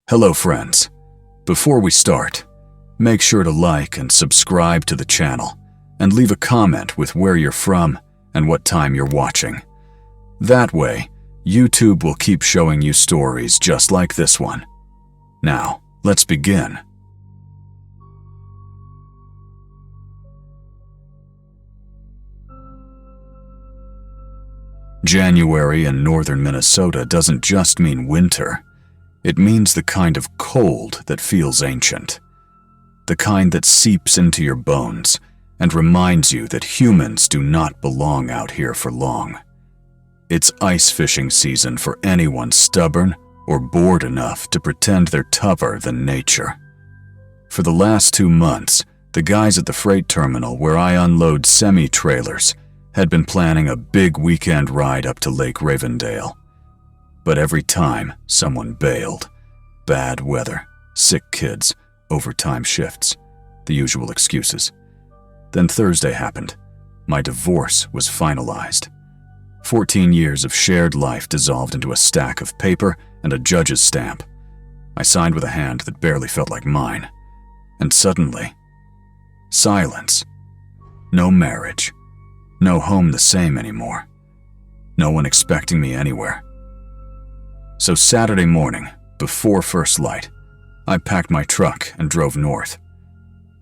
Hello friends. Before we start, make sure to like and subscribe to the channel and leave a comment with where you're from and what time you're watching. That way, YouTube will keep showing you stories just like this one. Now, let's begin. January in northern Minnesota doesn't just mean winter. It means the kind of cold that feels ancient. The kind that seeps into your bones and reminds you that humans do not belong out here for long. It's ice fishing season for anyone stubborn or bored enough to pretend they're tougher than nature. For the last 2 months, the guys at the freight terminal where I unload semi-trailers had been planning a big weekend ride up to Lake Ravendale. But every time, someone bailed. Bad weather, sick kids, overtime shifts, the usual excuses. Then Thursday happened. My divorce was finalized. 14 years of shared life dissolved into a stack of paper and a judge's stamp. I signed with a hand that barely felt like mine. And suddenly, silence. No marriage. No home the same anymore. No one expecting me anywhere. So Saturday morning, before first light, I packed my truck and drove north.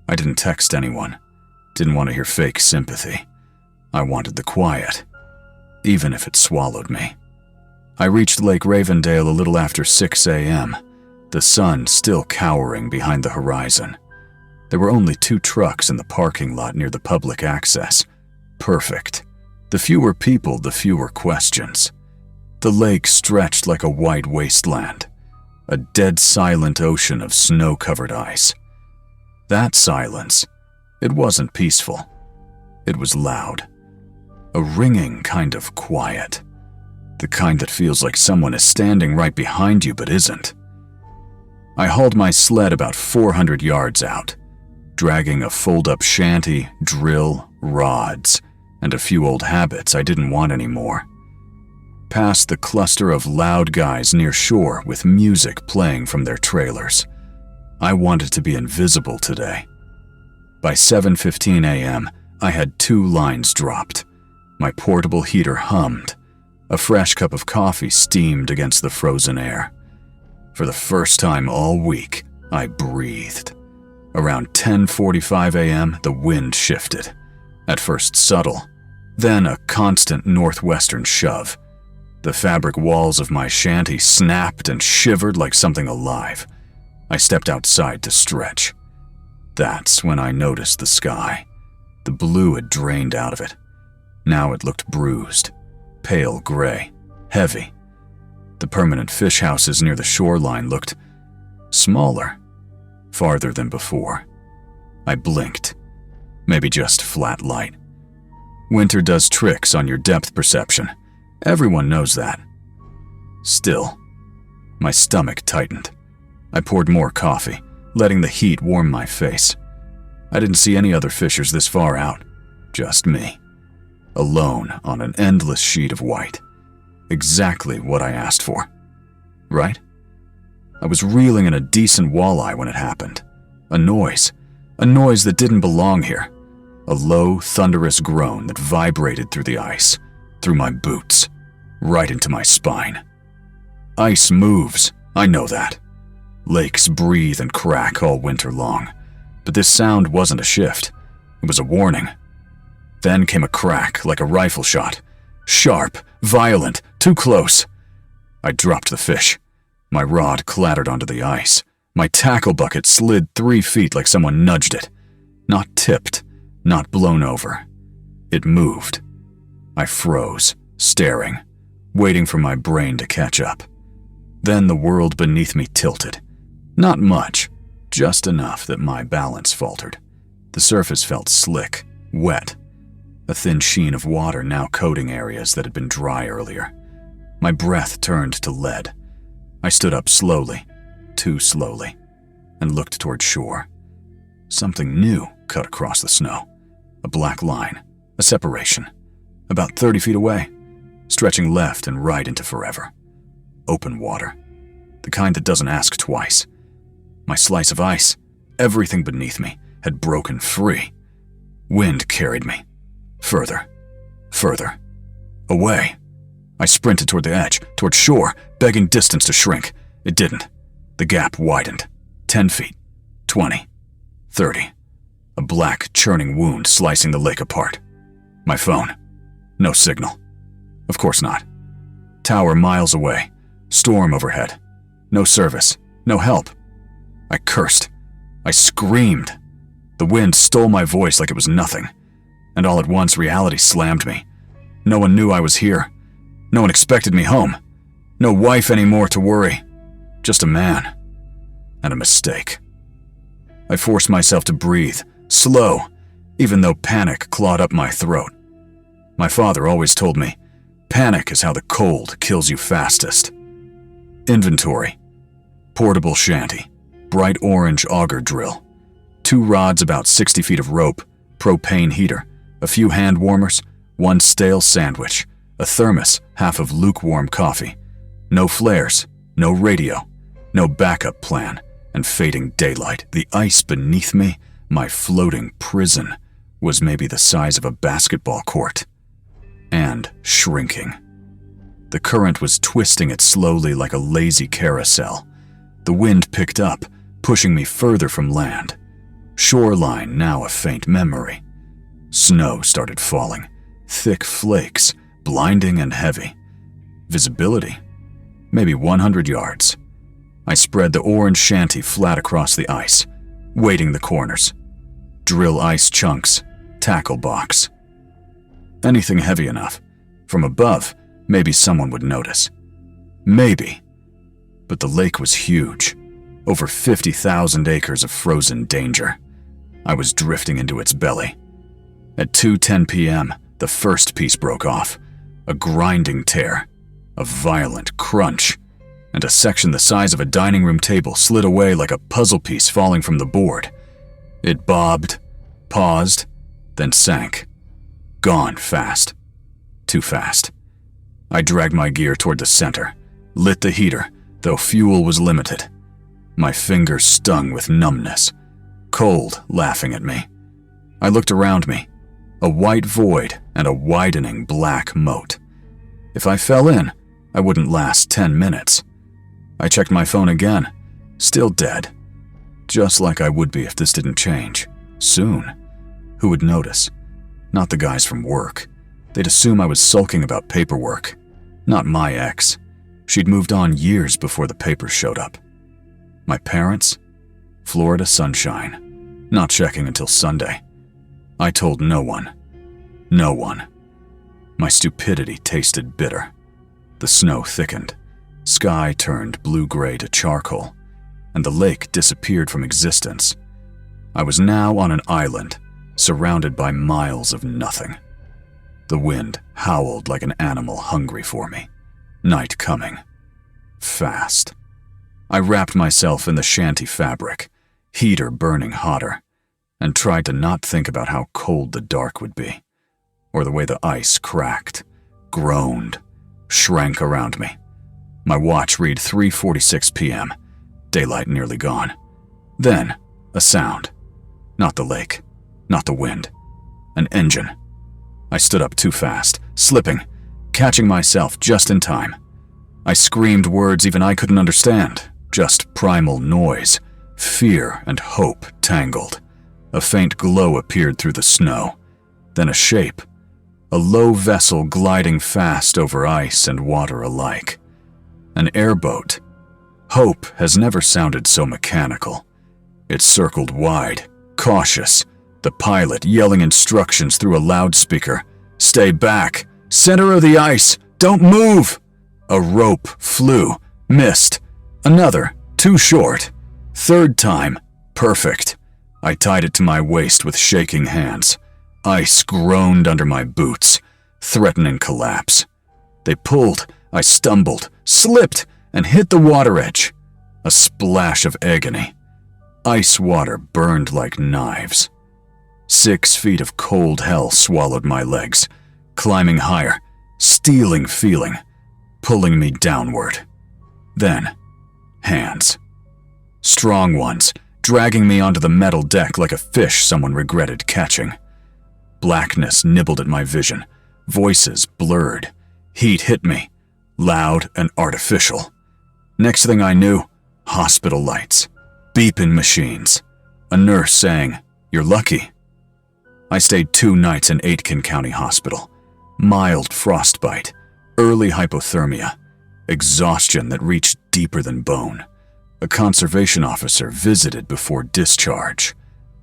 I didn't text anyone. Didn't want to hear fake sympathy. I wanted the quiet, even if it swallowed me. I reached Lake Ravendale a little after 6 a.m., the sun still cowering behind the horizon. There were only 2 trucks in the parking lot near the public access. Perfect. The fewer people, the fewer questions. The lake stretched like a white wasteland, a dead silent ocean of snow-covered ice. That silence, it wasn't peaceful. It was loud. A ringing kind of quiet. The kind that feels like someone is standing right behind you but isn't. I hauled my sled about 400 yards out, dragging a fold-up shanty, drill, rods, and a few old habits I didn't want anymore. Past the cluster of loud guys near shore with music playing from their trailers. I wanted to be invisible today. By 7:15 a.m., I had 2 lines dropped. My portable heater hummed. A fresh cup of coffee steamed against the frozen air. For the first time all week, I breathed. Around 10:45 a.m., the wind shifted. At first subtle, then a constant northwestern shove. The fabric walls of my shanty snapped and shivered like something alive. I stepped outside to stretch. That's when I noticed the sky. The blue had drained out of it. Now it looked bruised, pale gray, heavy. The permanent fish houses near the shoreline looked smaller, farther than before. I blinked. Maybe just flat light. Winter does tricks on your depth perception. Everyone knows that. Still, my stomach tightened. I poured more coffee, letting the heat warm my face. I didn't see any other fishers this far out. Just me. Alone on an endless sheet of white. Exactly what I asked for. Right? I was reeling in a decent walleye when it happened. A noise that didn't belong here. A low, thunderous groan that vibrated through the ice, through my boots, right into my spine. Ice moves, I know that. Lakes breathe and crack all winter long, but this sound wasn't a shift. It was a warning. Then came a crack like a rifle shot. Sharp, violent, too close. I dropped the fish. My rod clattered onto the ice. My tackle bucket slid 3 feet like someone nudged it. Not tipped, not blown over. It moved. I froze, staring, waiting for my brain to catch up. Then the world beneath me tilted. Not much, just enough that my balance faltered. The surface felt slick, wet. A thin sheen of water now coating areas that had been dry earlier. My breath turned to lead. I stood up slowly, too slowly, and looked toward shore. Something new cut across the snow. A black line, a separation, about 30 feet away, stretching left and right into forever. Open water. the kind that doesn't ask twice. My slice of ice, everything beneath me, had broken free. Wind carried me. Further. Further. Away. I sprinted toward the edge, toward shore, begging distance to shrink. It didn't. The gap widened. 10 feet. 20. 30. A black, churning wound slicing the lake apart. My phone. No signal. Of course not. Tower miles away. Storm overhead. No service. No help. I cursed. I screamed. The wind stole my voice like it was nothing. And all at once, reality slammed me. No one knew I was here. No one expected me home. No wife anymore to worry. Just a man. And a mistake. I forced myself to breathe, slow, even though panic clawed up my throat. My father always told me, panic is how the cold kills you fastest. Inventory. Portable shanty. Bright orange auger drill. 2 rods, about 60 feet of rope, propane heater, a few hand warmers, 1 stale sandwich, a thermos, half of lukewarm coffee. No flares, no radio, no backup plan, and fading daylight. The ice beneath me, my floating prison, was maybe the size of a basketball court. And shrinking. The current was twisting it slowly like a lazy carousel. The wind picked up, pushing me further from land. Shoreline now a faint memory. Snow started falling, thick flakes, blinding and heavy. Visibility? Maybe 100 yards. I spread the orange shanty flat across the ice, weighting the corners. Drill ice chunks, tackle box. Anything heavy enough. From above, maybe someone would notice. Maybe. But the lake was huge. Over 50,000 acres of frozen danger. I was drifting into its belly. At 2:10 p.m., the first piece broke off. A grinding tear. A violent crunch. And a section the size of a dining room table slid away like a puzzle piece falling from the board. It bobbed, paused, then sank. Gone fast. Too fast. I dragged my gear toward the center, lit the heater, though fuel was limited. My fingers stung with numbness, cold laughing at me. I looked around me, a white void and a widening black moat. If I fell in, I wouldn't last 10 minutes. I checked my phone again, still dead. Just like I would be if this didn't change. Soon. Who would notice? Not the guys from work. They'd assume I was sulking about paperwork. Not my ex. She'd moved on years before the papers showed up. My parents? Florida sunshine. Not checking until Sunday. I told no one. No one. My stupidity tasted bitter. The snow thickened. Sky turned blue-gray to charcoal, and the lake disappeared from existence. I was now on an island, surrounded by miles of nothing. The wind howled like an animal hungry for me. Night coming. Fast. I wrapped myself in the shanty fabric, heater burning hotter, and tried to not think about how cold the dark would be, or the way the ice cracked, groaned, shrank around me. My watch read 3:46 p.m., daylight nearly gone. Then, a sound. Not the lake, not the wind. An engine. I stood up too fast, slipping, catching myself just in time. I screamed words even I couldn't understand, just primal noise, fear and hope tangled. A faint glow appeared through the snow, then a shape. A low vessel gliding fast over ice and water alike. An airboat. Hope has never sounded so mechanical. It circled wide, cautious, the pilot yelling instructions through a loudspeaker. Stay back! Center of the ice! Don't move! A rope flew, missed. Another, too short. Third time, perfect. I tied it to my waist with shaking hands. Ice groaned under my boots, threatening collapse. They pulled. I stumbled, slipped, and hit the water edge. A splash of agony. Ice water burned like knives. 6 feet of cold hell swallowed my legs, climbing higher, stealing feeling, pulling me downward. Then, Hands. Strong ones, dragging me onto the metal deck like a fish someone regretted catching. Blackness nibbled at my vision. Voices blurred. Heat hit me, loud and artificial. Next thing I knew, hospital lights, beeping machines, a nurse saying, "You're lucky." I stayed 2 nights in Aitkin County Hospital. Mild frostbite, early hypothermia, exhaustion that reached deeper than bone. A conservation officer visited before discharge.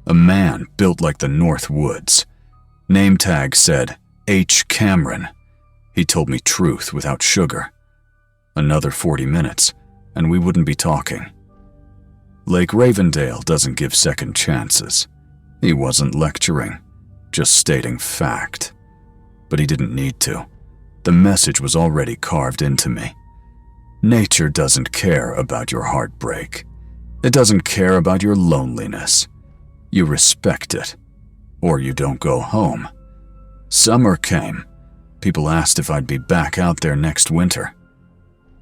A man built like the North Woods. Name tag said, H. Cameron. He told me truth without sugar. Another 40 minutes, and we wouldn't be talking. Lake Ravendale doesn't give second chances. He wasn't lecturing, just stating fact. But he didn't need to. The message was already carved into me. Nature doesn't care about your heartbreak. It doesn't care about your loneliness. You respect it, or you don't go home. Summer came. People asked if I'd be back out there next winter.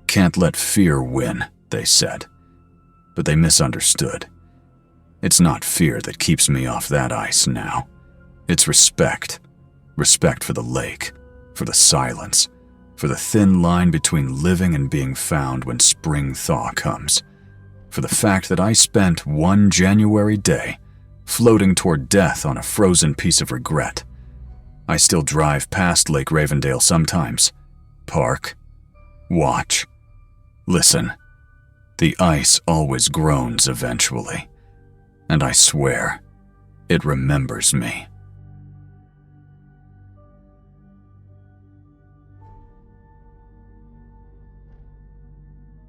Can't let fear win, they said. But they misunderstood. It's not fear that keeps me off that ice now. It's respect. Respect for the lake, for the silence, for the thin line between living and being found when spring thaw comes, for the fact that I spent one January day floating toward death on a frozen piece of regret. I still drive past Lake Ravendale sometimes. Park. Watch. Listen. The ice always groans eventually. And I swear, it remembers me.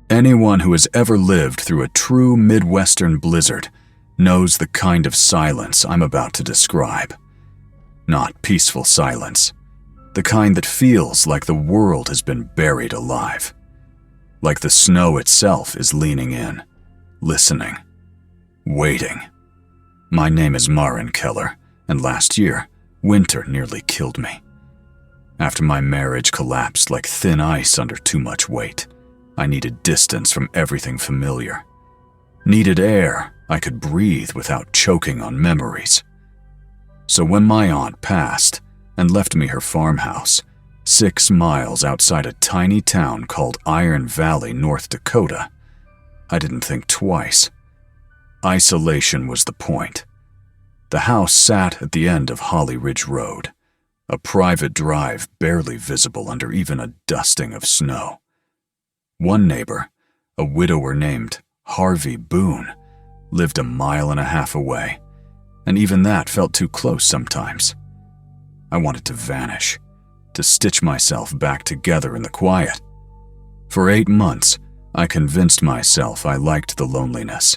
Anyone who has ever lived through a true Midwestern blizzard knows the kind of silence I'm about to describe. Not peaceful silence. The kind that feels like the world has been buried alive. Like the snow itself is leaning in, listening, waiting. My name is Maren Keller, and last year, winter nearly killed me. After my marriage collapsed like thin ice under too much weight, I needed distance from everything familiar. Needed air I could breathe without choking on memories. So when my aunt passed and left me her farmhouse, 6 miles outside a tiny town called Iron Valley, North Dakota, I didn't think twice. Isolation was the point. The house sat at the end of Holly Ridge Road, a private drive barely visible under even a dusting of snow. One neighbor, a widower named Harvey Boone, lived 1.5 miles away, and even that felt too close sometimes. I wanted to vanish, to stitch myself back together in the quiet. For 8 months, I convinced myself I liked the loneliness,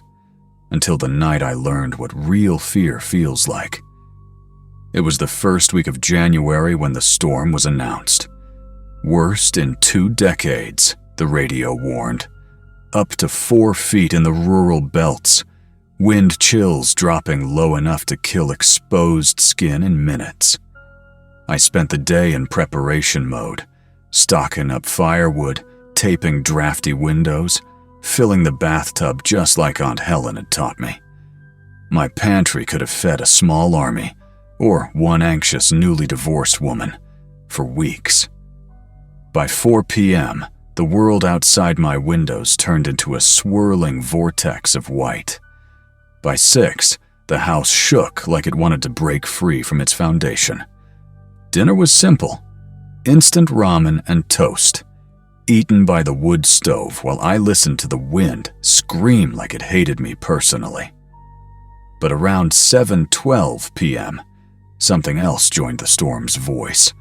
until the night I learned what real fear feels like. It was the first week of January when the storm was announced. Worst in 2 decades, the radio warned. Up to 4 feet in the rural belts, wind chills dropping low enough to kill exposed skin in minutes. I spent the day in preparation mode, stocking up firewood, taping drafty windows, filling the bathtub just like Aunt Helen had taught me. My pantry could have fed a small army, or one anxious newly divorced woman, for weeks. By 4 p.m., the world outside my windows turned into a swirling vortex of white. By 6, the house shook like it wanted to break free from its foundation. Dinner was simple: instant ramen and toast, eaten by the wood stove while I listened to the wind scream like it hated me personally. But around 7:12 p.m., something else joined the storm's voice.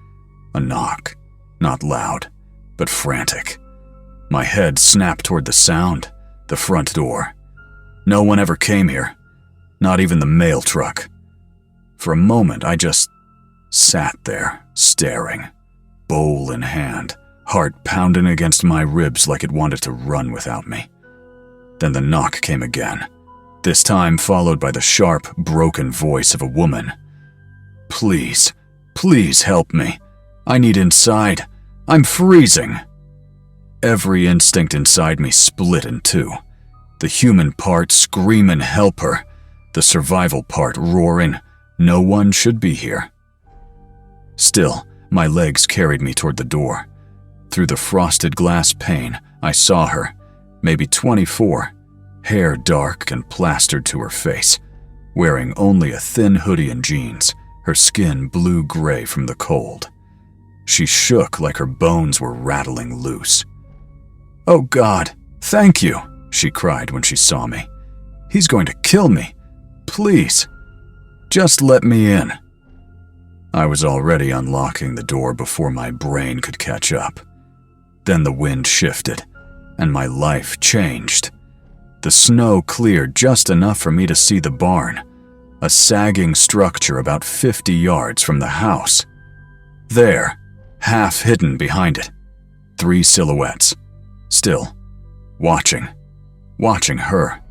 A knock, not loud, but frantic. My head snapped toward the sound, the front door. No one ever came here, not even the mail truck. For a moment, I just sat there, staring, bowl in hand, heart pounding against my ribs like it wanted to run without me. Then the knock came again, this time followed by the sharp, broken voice of a woman. "Please, please help me. I need inside. I'm freezing." Every instinct inside me split in two. The human part screaming help her, the survival part roaring, no one should be here. Still, my legs carried me toward the door. Through the frosted glass pane, I saw her, maybe 24, hair dark and plastered to her face, wearing only a thin hoodie and jeans, her skin blue-gray from the cold. She shook like her bones were rattling loose. "Oh God, thank you," she cried when she saw me. "He's going to kill me. Please, just let me in." I was already unlocking the door before my brain could catch up. Then the wind shifted, and my life changed. The snow cleared just enough for me to see the barn, a sagging structure about 50 yards from the house. There, half hidden behind it, 3 silhouettes, still, watching her,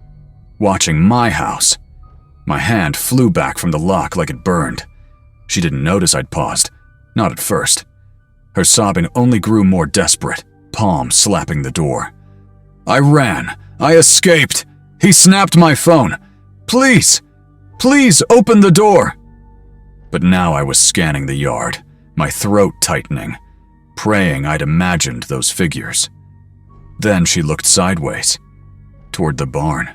watching my house. My hand flew back from the lock like it burned. She didn't notice I'd paused, not at first. Her sobbing only grew more desperate, palm slapping the door. I ran. I escaped. He snapped my phone. "Please, please open the door." But now I was scanning the yard, my throat tightening, praying I'd imagined those figures. Then she looked sideways, toward the barn,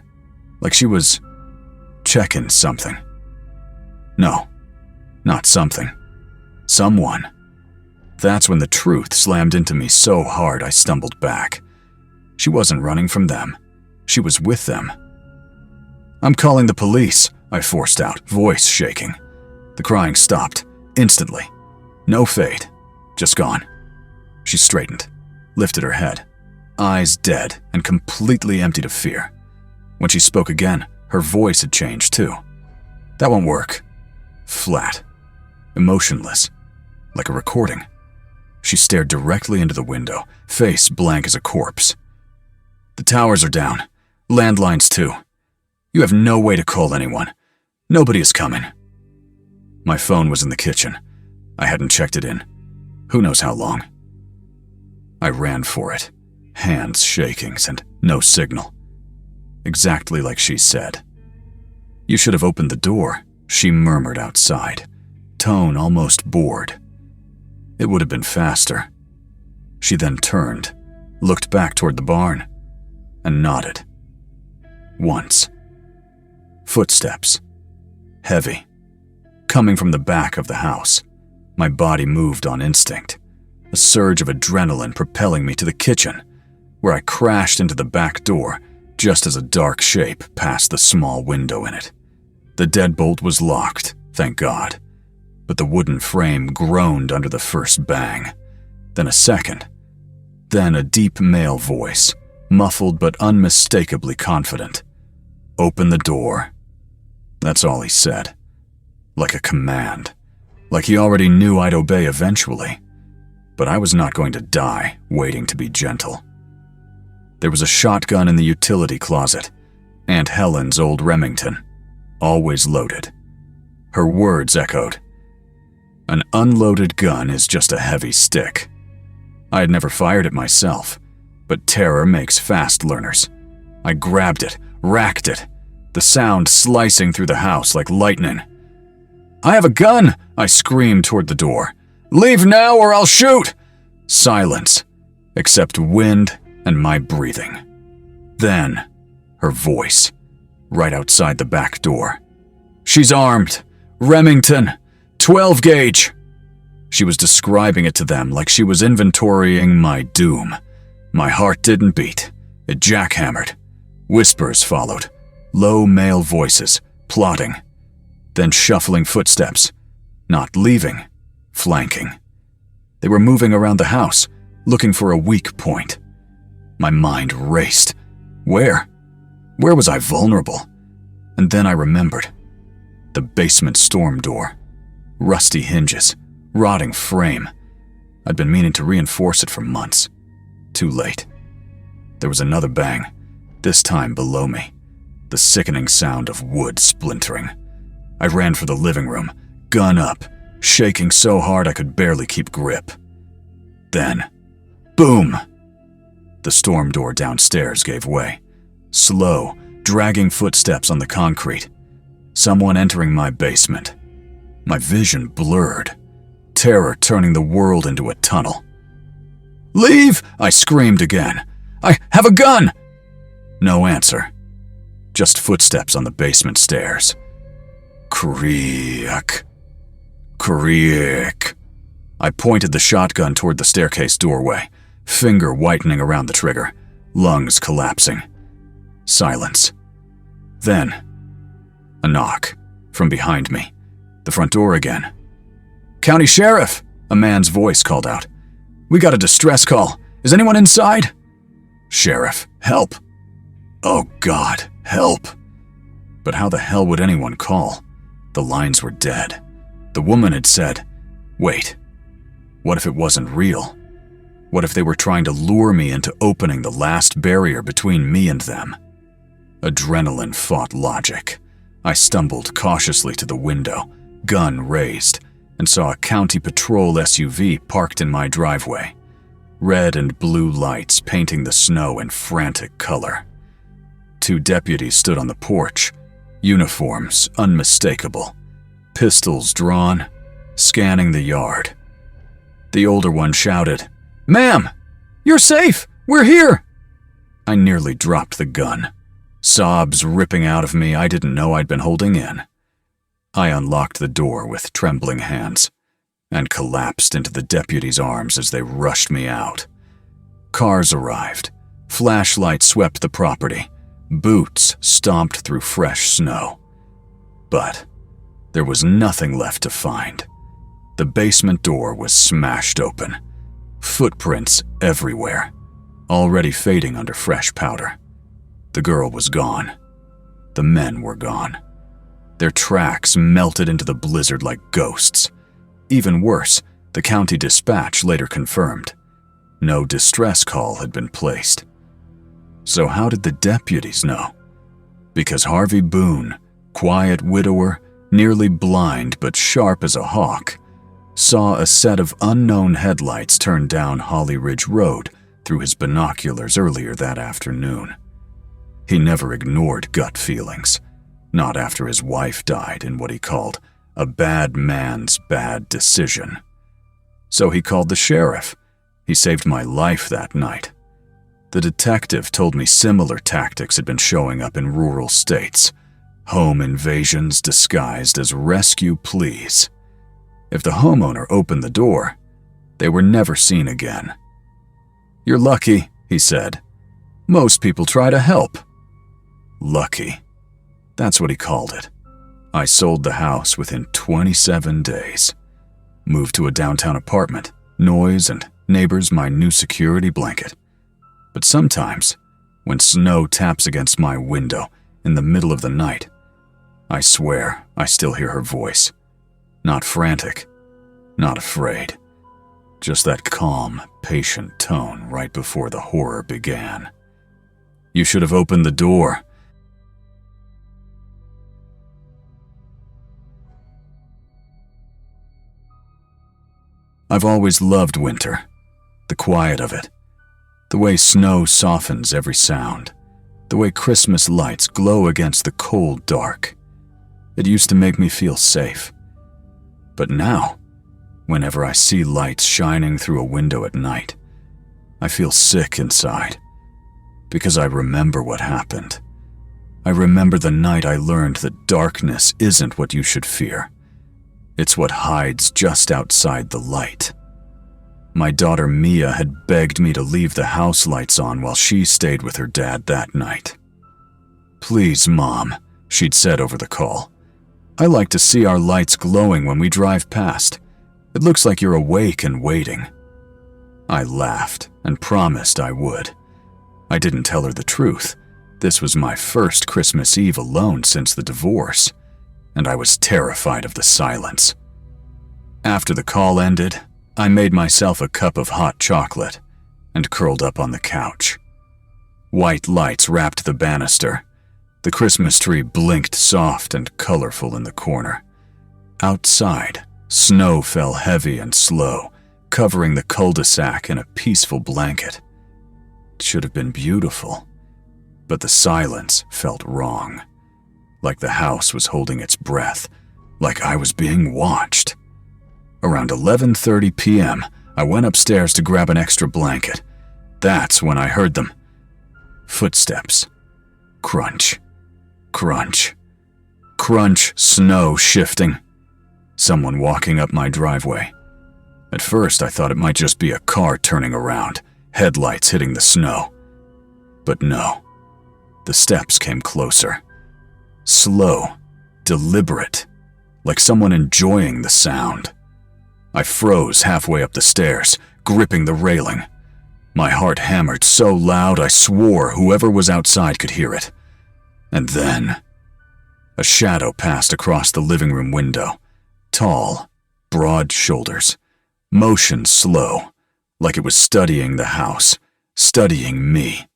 like she was checking something. No, not something. Someone. That's when the truth slammed into me so hard I stumbled back. She wasn't running from them. She was with them. "I'm calling the police," I forced out, voice shaking. The crying stopped, instantly. No fade, just gone. She straightened, lifted her head, eyes dead and completely emptied of fear. When she spoke again, her voice had changed too. "That won't work." Flat, emotionless, like a recording. She stared directly into the window, face blank as a corpse. "The towers are down. Landlines too. You have no way to call anyone. Nobody is coming." My phone was in the kitchen. I hadn't checked it in. Who knows how long. I ran for it, hands shaking and no signal. Exactly like she said. "You should have opened the door," she murmured outside, tone almost bored. "It would have been faster." She then turned, looked back toward the barn, and nodded. Once. Footsteps. Heavy. Coming from the back of the house. My body moved on instinct, a surge of adrenaline propelling me to the kitchen, where I crashed into the back door just as a dark shape passed the small window in it. The deadbolt was locked, thank God, but the wooden frame groaned under the first bang. Then a second. Then a deep male voice, muffled but unmistakably confident. "Open the door." That's all he said. Like a command. Like he already knew I'd obey eventually. But I was not going to die waiting to be gentle. There was a shotgun in the utility closet. Aunt Helen's old Remington. Always loaded. Her words echoed. "An unloaded gun is just a heavy stick." I had never fired it myself, but terror makes fast learners. I grabbed it, racked it, the sound slicing through the house like lightning. "I have a gun!" I screamed toward the door. "Leave now or I'll shoot!" Silence, except wind and my breathing. Then, her voice, right outside the back door. "She's armed! Remington! 12 gauge!" She was describing it to them like she was inventorying my doom. My heart didn't beat. It jackhammered. Whispers followed. Low male voices, plotting. Then shuffling footsteps. Not leaving, flanking. They were moving around the house, looking for a weak point. My mind raced. Where? Where was I vulnerable? And then I remembered. The basement storm door. Rusty hinges, rotting frame. I'd been meaning to reinforce it for months. Too late. There was another bang, this time below me. The sickening sound of wood splintering. I ran for the living room, gun up, shaking so hard I could barely keep grip. Then, boom! The storm door downstairs gave way. Slow, dragging footsteps on the concrete. Someone entering my basement. My vision blurred, terror turning the world into a tunnel. "Leave!" I screamed again. "I have a gun!" No answer. Just footsteps on the basement stairs. Creak. Creak. I pointed the shotgun toward the staircase doorway, finger whitening around the trigger, lungs collapsing. Silence. Then, a knock from behind me. The front door again. "County Sheriff!" a man's voice called out. "We got a distress call. Is anyone inside?" "Sheriff, help!" Oh God, help! But how the hell would anyone call? The lines were dead. The woman had said, "Wait, what if it wasn't real? What if they were trying to lure me into opening the last barrier between me and them?" Adrenaline fought logic. I stumbled cautiously to the window, gun raised, and saw a county patrol SUV parked in my driveway. Red and blue lights painting the snow in frantic color. 2 deputies stood on the porch, uniforms unmistakable, pistols drawn, scanning the yard. The older one shouted, "Ma'am, you're safe! We're here!" I nearly dropped the gun, sobs ripping out of me I didn't know I'd been holding in. I unlocked the door with trembling hands and collapsed into the deputies' arms as they rushed me out. Cars arrived, flashlights swept the property, boots stomped through fresh snow. But there was nothing left to find. The basement door was smashed open, footprints everywhere, already fading under fresh powder. The girl was gone. The men were gone. Their tracks melted into the blizzard like ghosts. Even worse, the county dispatch later confirmed. No distress call had been placed. So how did the deputies know? Because Harvey Boone, quiet widower, nearly blind but sharp as a hawk, saw a set of unknown headlights turn down Holly Ridge Road through his binoculars earlier that afternoon. He never ignored gut feelings, not after his wife died in what he called a bad man's bad decision. So he called the sheriff. He saved my life that night. The detective told me similar tactics had been showing up in rural states, home invasions disguised as rescue pleas. If the homeowner opened the door, they were never seen again. "You're lucky," he said. "Most people try to help." Lucky. That's what he called it. I sold the house within 27 days. Moved to a downtown apartment, noise and neighbors my new security blanket. But sometimes, when snow taps against my window in the middle of the night, I swear I still hear her voice. Not frantic, not afraid. Just that calm, patient tone right before the horror began. "You should have opened the door." I've always loved winter, the quiet of it, the way snow softens every sound, the way Christmas lights glow against the cold dark. It used to make me feel safe. But now, whenever I see lights shining through a window at night, I feel sick inside, because I remember what happened. I remember the night I learned that darkness isn't what you should fear. It's what hides just outside the light. My daughter Mia had begged me to leave the house lights on while she stayed with her dad that night. "Please, Mom," she'd said over the call. "I like to see our lights glowing when we drive past. It looks like you're awake and waiting." I laughed and promised I would. I didn't tell her the truth. This was my first Christmas Eve alone since the divorce, and I was terrified of the silence. After the call ended, I made myself a cup of hot chocolate and curled up on the couch. White lights wrapped the banister. The Christmas tree blinked soft and colorful in the corner. Outside, snow fell heavy and slow, covering the cul-de-sac in a peaceful blanket. It should have been beautiful. But the silence felt wrong. Like the house was holding its breath, like I was being watched. Around 11:30 p.m., I went upstairs to grab an extra blanket. That's when I heard them. Footsteps. Crunch. Crunch. Crunch, snow shifting. Someone walking up my driveway. At first, I thought it might just be a car turning around, headlights hitting the snow. But no. The steps came closer. Slow, deliberate, like someone enjoying the sound. I froze halfway up the stairs, gripping the railing. My heart hammered so loud I swore whoever was outside could hear it. And then, a shadow passed across the living room window. Tall, broad shoulders, motion slow, like it was studying the house, studying me.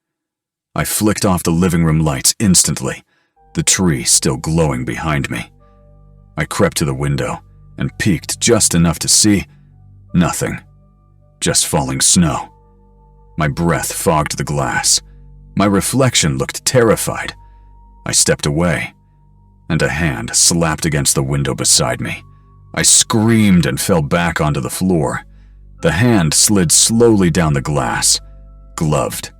I flicked off the living room lights instantly, the tree still glowing behind me. I crept to the window and peeked just enough to see nothing, just falling snow. My breath fogged the glass. My reflection looked terrified. I stepped away, and a hand slapped against the window beside me. I screamed and fell back onto the floor. The hand slid slowly down the glass, gloved,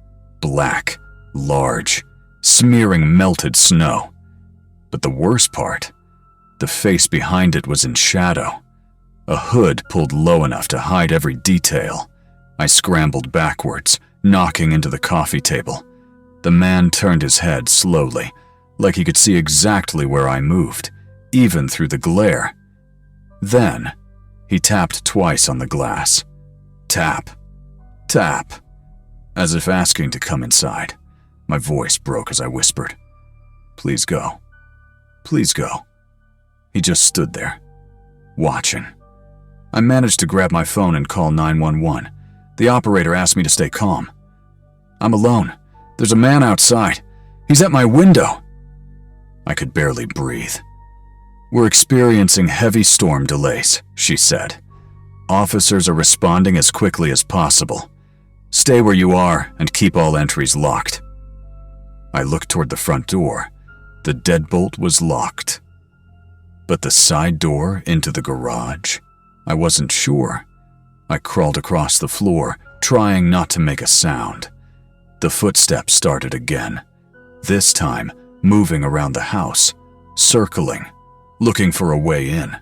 black, large, smearing melted snow. But the worst part, the face behind it was in shadow. A hood pulled low enough to hide every detail. I scrambled backwards, knocking into the coffee table. The man turned his head slowly, like he could see exactly where I moved, even through the glare. Then, he tapped twice on the glass. Tap, tap, as if asking to come inside. My voice broke as I whispered, "Please go. Please go." He just stood there, watching. I managed to grab my phone and call 911. The operator asked me to stay calm. "I'm alone. There's a man outside. He's at my window." I could barely breathe. "We're experiencing heavy storm delays," she said. "Officers are responding as quickly as possible. Stay where you are and keep all entries locked." I looked toward the front door. The deadbolt was locked. But the side door into the garage? I wasn't sure. I crawled across the floor, trying not to make a sound. The footsteps started again, this time moving around the house, circling, looking for a way in.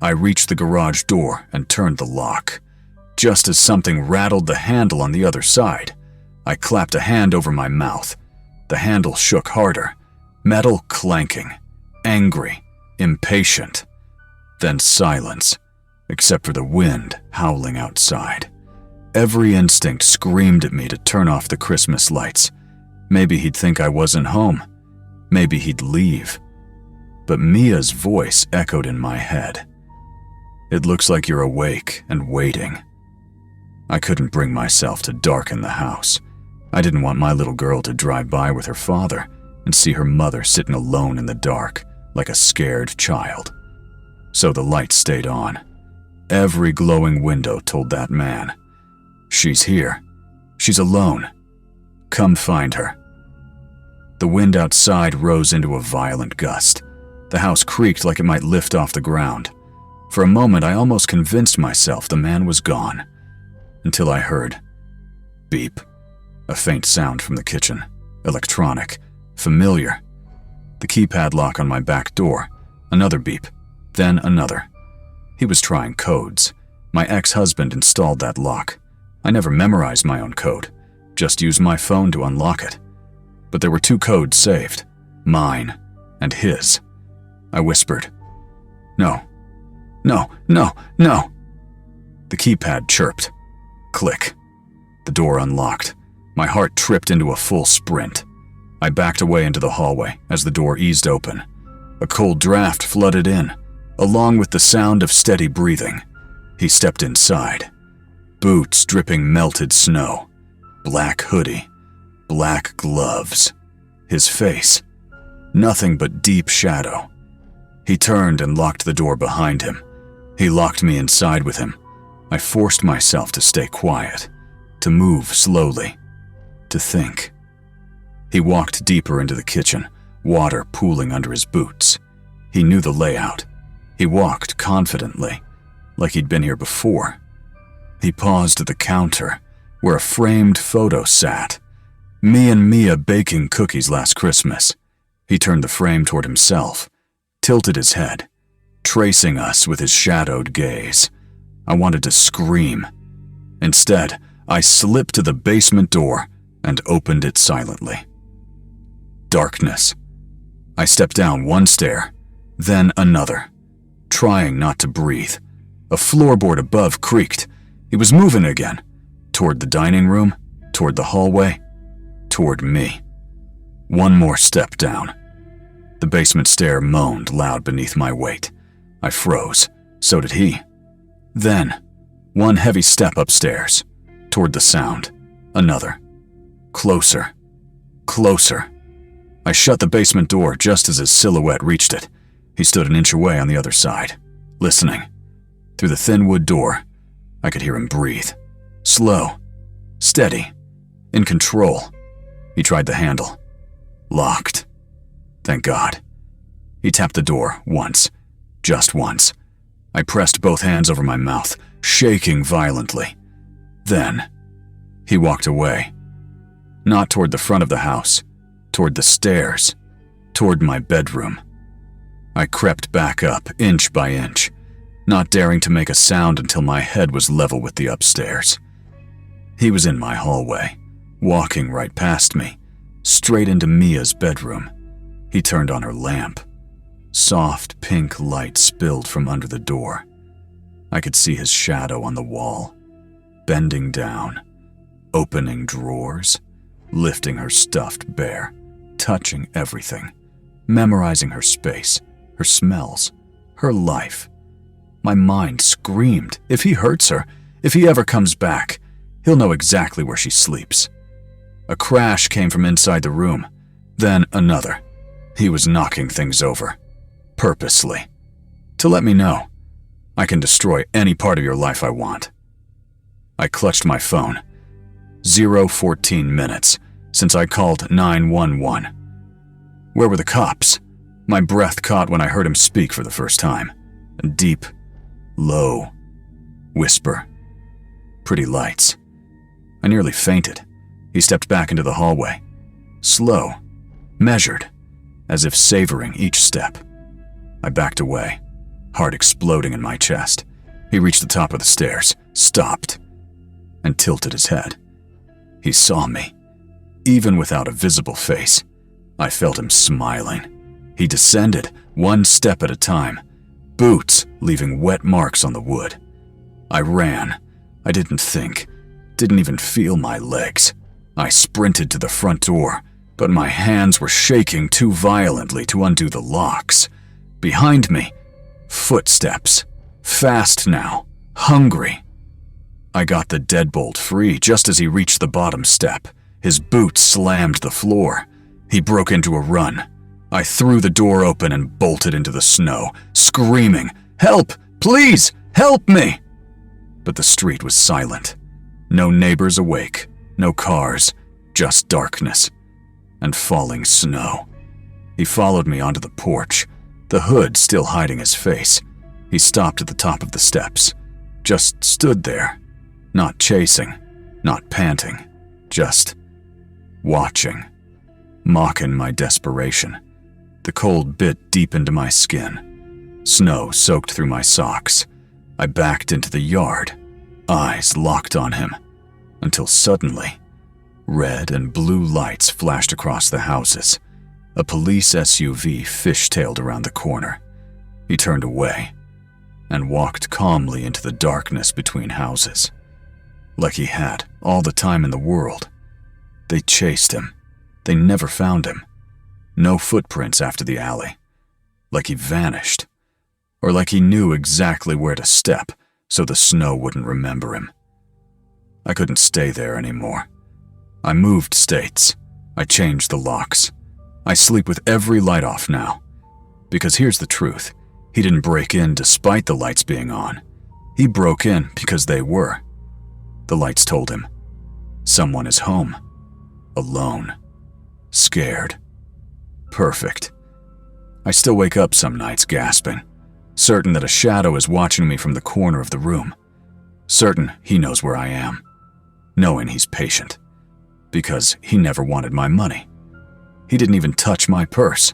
I reached the garage door and turned the lock. Just as something rattled the handle on the other side, I clapped a hand over my mouth. The handle shook harder, metal clanking, angry, impatient. Then silence, except for the wind howling outside. Every instinct screamed at me to turn off the Christmas lights. Maybe he'd think I wasn't home. Maybe he'd leave. But Mia's voice echoed in my head. "It looks like you're awake and waiting." I couldn't bring myself to darken the house. I didn't want my little girl to drive by with her father and see her mother sitting alone in the dark like a scared child. So the lights stayed on. Every glowing window told that man, "She's here. She's alone. Come find her." The wind outside rose into a violent gust. The house creaked like it might lift off the ground. For a moment, I almost convinced myself the man was gone, until I heard beep, a faint sound from the kitchen, electronic, familiar. The keypad lock on my back door, another beep, then another. He was trying codes. My ex-husband installed that lock. I never memorized my own code, just used my phone to unlock it. But there were two codes saved, mine and his. I whispered, "No, no, no, no." The keypad chirped. Click. The door unlocked. My heart tripped into a full sprint. I backed away into the hallway as the door eased open. A cold draft flooded in, along with the sound of steady breathing. He stepped inside. Boots dripping melted snow. Black hoodie. Black gloves. His face. Nothing but deep shadow. He turned and locked the door behind him. He locked me inside with him. I forced myself to stay quiet, to move slowly, to think. He walked deeper into the kitchen, water pooling under his boots. He knew the layout. He walked confidently, like he'd been here before. He paused at the counter, where a framed photo sat. Me and Mia baking cookies last Christmas. He turned the frame toward himself, tilted his head, tracing us with his shadowed gaze. I wanted to scream. Instead, I slipped to the basement door and opened it silently. Darkness. I stepped down one stair, then another, trying not to breathe. A floorboard above creaked. It was moving again, toward the dining room, toward the hallway, toward me. One more step down. The basement stair moaned loud beneath my weight. I froze. So did he. Then, one heavy step upstairs, toward the sound. Another. Closer. Closer. I shut the basement door just as his silhouette reached it. He stood an inch away on the other side, listening. Through the thin wood door, I could hear him breathe. Slow. Steady. In control. He tried the handle. Locked. Thank God. He tapped the door once. Just once. I pressed both hands over my mouth, shaking violently. Then, he walked away. Not toward the front of the house, toward the stairs, toward my bedroom. I crept back up, inch by inch, not daring to make a sound until my head was level with the upstairs. He was in my hallway, walking right past me, straight into Mia's bedroom. He turned on her lamp. Soft pink light spilled from under the door. I could see his shadow on the wall, bending down, opening drawers, lifting her stuffed bear, touching everything, memorizing her space, her smells, her life. My mind screamed, if he hurts her, if he ever comes back, he'll know exactly where she sleeps. A crash came from inside the room, then another. He was knocking things over, purposely, to let me know I can destroy any part of your life I want. I clutched my phone. 0:14 minutes since I called 911. Where were the cops? My breath caught when I heard him speak for the first time. A deep, low whisper. Pretty lights. I nearly fainted. He stepped back into the hallway. Slow, measured, as if savoring each step. I backed away, heart exploding in my chest. He reached the top of the stairs, stopped, and tilted his head. He saw me. Even without a visible face, I felt him smiling. He descended, one step at a time, boots leaving wet marks on the wood. I ran. I didn't think, didn't even feel my legs. I sprinted to the front door, but my hands were shaking too violently to undo the locks. Behind me, footsteps. Fast now, hungry. I got the deadbolt free just as he reached the bottom step. His boots slammed the floor. He broke into a run. I threw the door open and bolted into the snow, screaming, "Help! Please! Help me!" But the street was silent. No neighbors awake, no cars, just darkness and falling snow. He followed me onto the porch, the hood still hiding his face. He stopped at the top of the steps, just stood there, not chasing, not panting, just watching, mocking my desperation. The cold bit deep into my skin. Snow soaked through my socks. I backed into the yard, eyes locked on him, until suddenly, red and blue lights flashed across the houses. A police SUV fishtailed around the corner. He turned away and walked calmly into the darkness between houses, like he had all the time in the world. They chased him. They never found him. No footprints after the alley. Like he vanished. Or like he knew exactly where to step so the snow wouldn't remember him. I couldn't stay there anymore. I moved states. I changed the locks. I sleep with every light off now. Because here's the truth. He didn't break in despite the lights being on. He broke in because they were. The lights told him. Someone is home. Alone. scared. Perfect. I still wake up some nights gasping, certain that a shadow is watching me from the corner of the room, certain he knows where I am, knowing he's patient, because he never wanted my money. He didn't even touch my purse.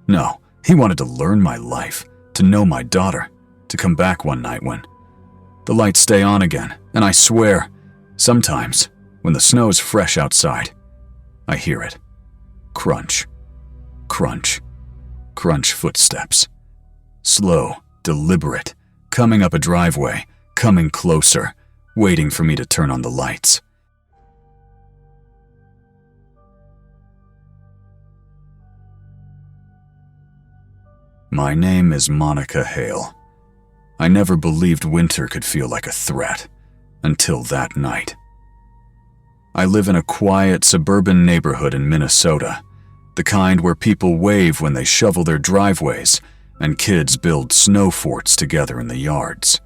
No, he wanted to learn my life, to know my daughter, to come back one night when the lights stay on again, and I swear, sometimes, when the snow's fresh outside, I hear it. Crunch, crunch, crunch footsteps. Slow, deliberate, coming up a driveway, coming closer, waiting for me to turn on the lights. My name is Monica Hale. I never believed winter could feel like a threat, until that night. I live in a quiet suburban neighborhood in Minnesota, the kind where people wave when they shovel their driveways and kids build snow forts together in the yards.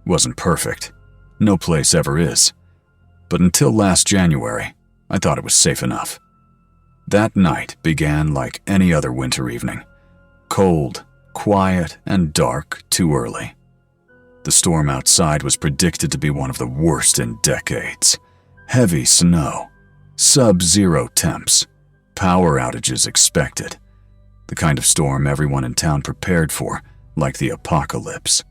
Wasn't perfect. No place ever is. But until last January, I thought it was safe enough. That night began like any other winter evening. Cold, quiet, and dark too early. The storm outside was predicted to be one of the worst in decades. Heavy snow, sub-zero temps, power outages expected. The kind of storm everyone in town prepared for, like the apocalypse.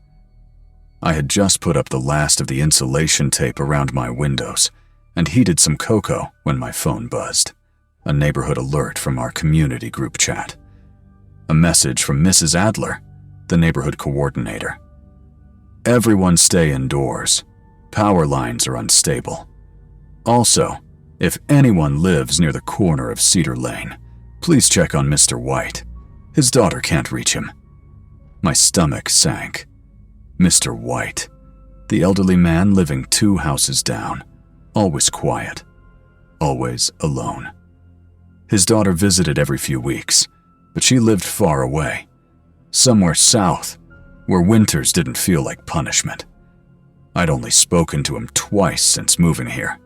I had just put up the last of the insulation tape around my windows and heated some cocoa when my phone buzzed. A neighborhood alert from our community group chat. A message from Mrs. Adler, the neighborhood coordinator. Everyone stay indoors. Power lines are unstable. Also, if anyone lives near the corner of Cedar Lane, please check on Mr. White. His daughter can't reach him. My stomach sank. Mr. White, the elderly man living 2 houses down, always quiet, always alone. His daughter visited every few weeks, but she lived far away, somewhere south, where winters didn't feel like punishment. I'd only spoken to him twice since moving here.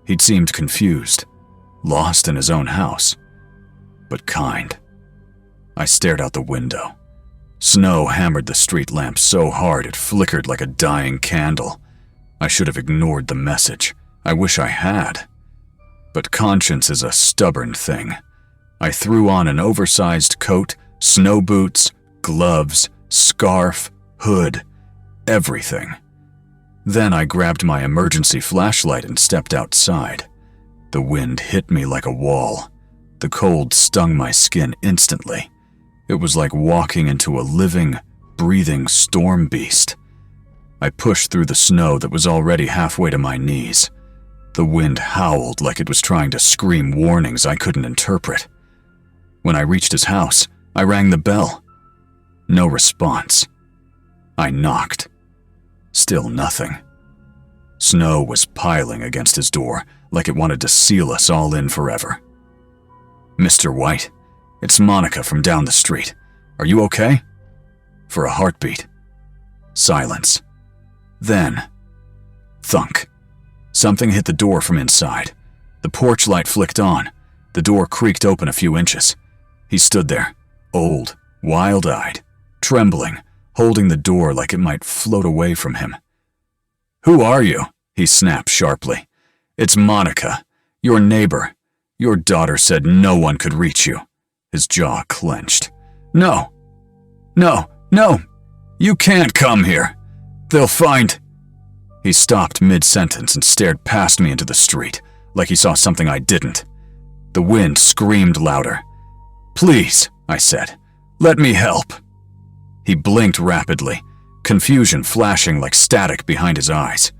He'd seemed confused, lost in his own house, but kind. I stared out the window. Snow hammered the street lamp so hard it flickered like a dying candle. I should have ignored the message. I wish I had. But conscience is a stubborn thing. I threw on an oversized coat, snow boots, gloves, scarf, hood, everything. Then I grabbed my emergency flashlight and stepped outside. The wind hit me like a wall. The cold stung my skin instantly. It was like walking into a living, breathing storm beast. I pushed through the snow that was already halfway to my knees. The wind howled like it was trying to scream warnings I couldn't interpret. When I reached his house, I rang the bell. No response. I knocked. Still nothing. Snow was piling against his door like it wanted to seal us all in forever. Mr. White, it's Monica from down the street. Are you okay? For a heartbeat. Silence. Then, thunk. Something hit the door from inside. The porch light flicked on. The door creaked open a few inches. He stood there, old, wild-eyed, trembling, holding the door like it might float away from him. "Who are you?" he snapped sharply. "It's Monica, your neighbor. Your daughter said no one could reach you." His jaw clenched. No, you can't come here. They'll find..." He stopped mid-sentence and stared past me into the street, like he saw something I didn't. The wind screamed louder. "Please," I said, "let me help." He blinked rapidly, confusion flashing like static behind his eyes.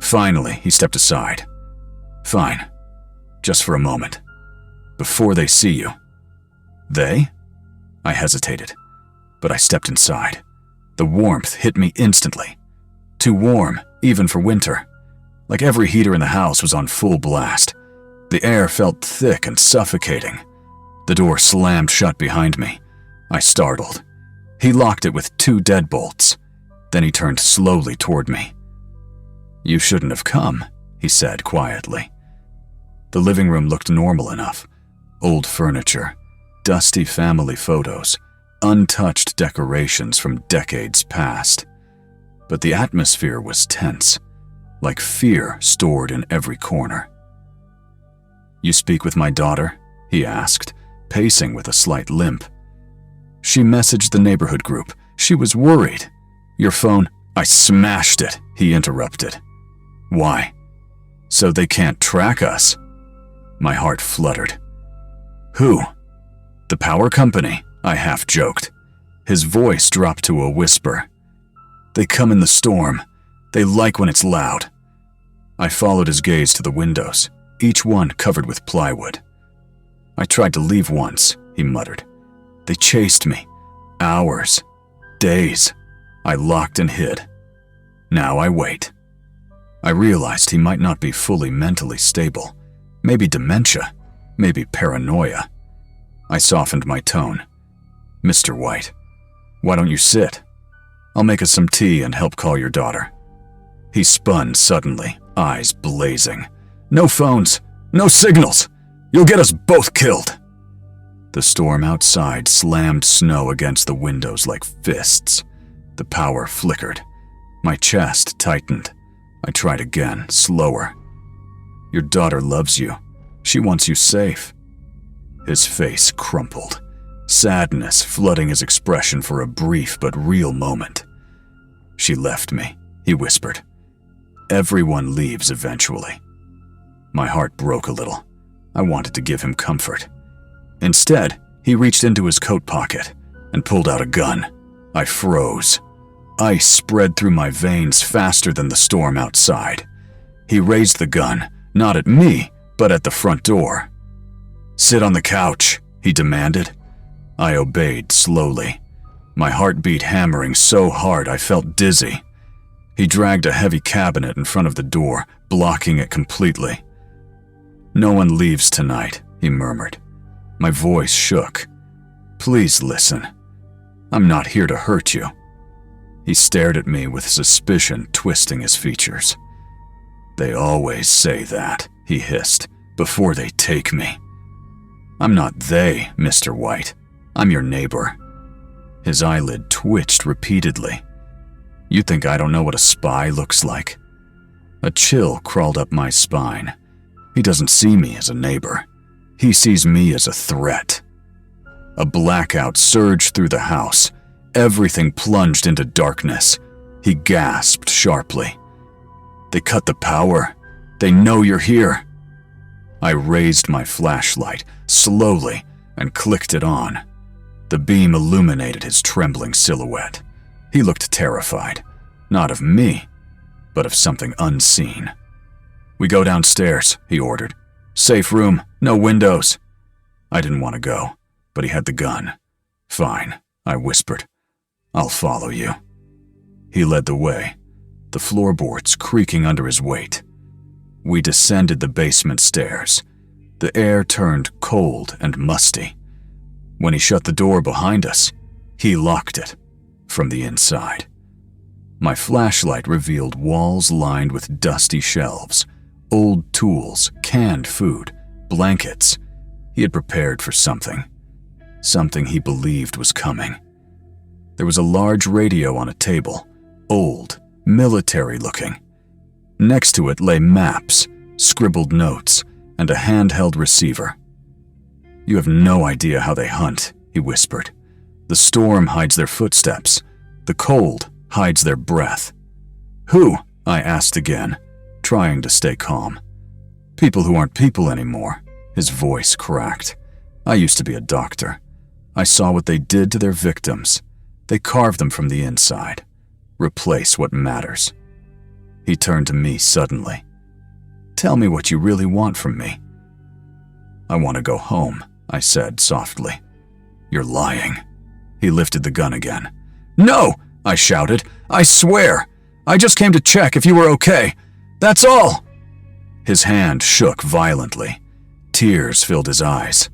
Finally, he stepped aside. "Fine, just for a moment. Before they see you." "They?" I hesitated, but I stepped inside. The warmth hit me instantly. Too warm, even for winter. Like every heater in the house was on full blast. The air felt thick and suffocating. The door slammed shut behind me. I startled. He locked it with 2 deadbolts. Then he turned slowly toward me. "You shouldn't have come," he said quietly. The living room looked normal enough. Old furniture, dusty family photos, untouched decorations from decades past. But the atmosphere was tense, like fear stored in every corner. "You speak with my daughter?" he asked, pacing with a slight limp. "She messaged the neighborhood group. She was worried. Your phone—" "I smashed it," he interrupted. "Why?" "So they can't track us." My heart fluttered. "Who?" "The power company," I half joked. His voice dropped to a whisper. "They come in the storm. They like when it's loud." I followed his gaze to the windows, each one covered with plywood. "I tried to leave once," he muttered. "They chased me. Hours. Days. I locked and hid. Now I wait." I realized he might not be fully mentally stable. Maybe dementia. Maybe paranoia. I softened my tone. "Mr. White, why don't you sit? I'll make us some tea and help call your daughter." He spun suddenly, eyes blazing. "No phones! No signals! You'll get us both killed!" The storm outside slammed snow against the windows like fists. The power flickered. My chest tightened. I tried again, slower. "Your daughter loves you. She wants you safe." His face crumpled, sadness flooding his expression for a brief but real moment. "She left me," he whispered. "Everyone leaves eventually." My heart broke a little. I wanted to give him comfort. Instead, he reached into his coat pocket and pulled out a gun. I froze. Ice spread through my veins faster than the storm outside. He raised the gun, not at me, but at the front door. "Sit on the couch," he demanded. I obeyed slowly, my heartbeat hammering so hard I felt dizzy. He dragged a heavy cabinet in front of the door, blocking it completely. "No one leaves tonight," he murmured. My voice shook. "Please listen. I'm not here to hurt you." He stared at me with suspicion twisting his features. "They always say that," he hissed, "before they take me." "I'm not they, Mr. White. I'm your neighbor." His eyelid twitched repeatedly. "You think I don't know what a spy looks like?" A chill crawled up my spine. He doesn't see me as a neighbor. He sees me as a threat. A blackout surged through the house. Everything plunged into darkness. He gasped sharply. "They cut the power. They know you're here." I raised my flashlight, slowly, and clicked it on. The beam illuminated his trembling silhouette. He looked terrified, not of me, but of something unseen. "We go downstairs," he ordered. "Safe room, no windows." I didn't want to go, but he had the gun. "Fine," I whispered. "I'll follow you." He led the way, the floorboards creaking under his weight. We descended the basement stairs. The air turned cold and musty. When he shut the door behind us, he locked it from the inside. My flashlight revealed walls lined with dusty shelves, old tools, canned food, blankets. He had prepared for something he believed was coming. There was a large radio on a table, old, military-looking. Next to it lay maps, scribbled notes, and a handheld receiver. "You have no idea how they hunt," he whispered. "The storm hides their footsteps. The cold hides their breath." "Who?" I asked again, trying to stay calm. "People who aren't people anymore." His voice cracked. "I used to be a doctor. I saw what they did to their victims. They carved them from the inside. Replace what matters." He turned to me suddenly. "Tell me what you really want from me." "I want to go home," I said softly. "You're lying." He lifted the gun again. "No!" I shouted. "I swear! I just came to check if you were okay. That's all!" His hand shook violently. Tears filled his eyes.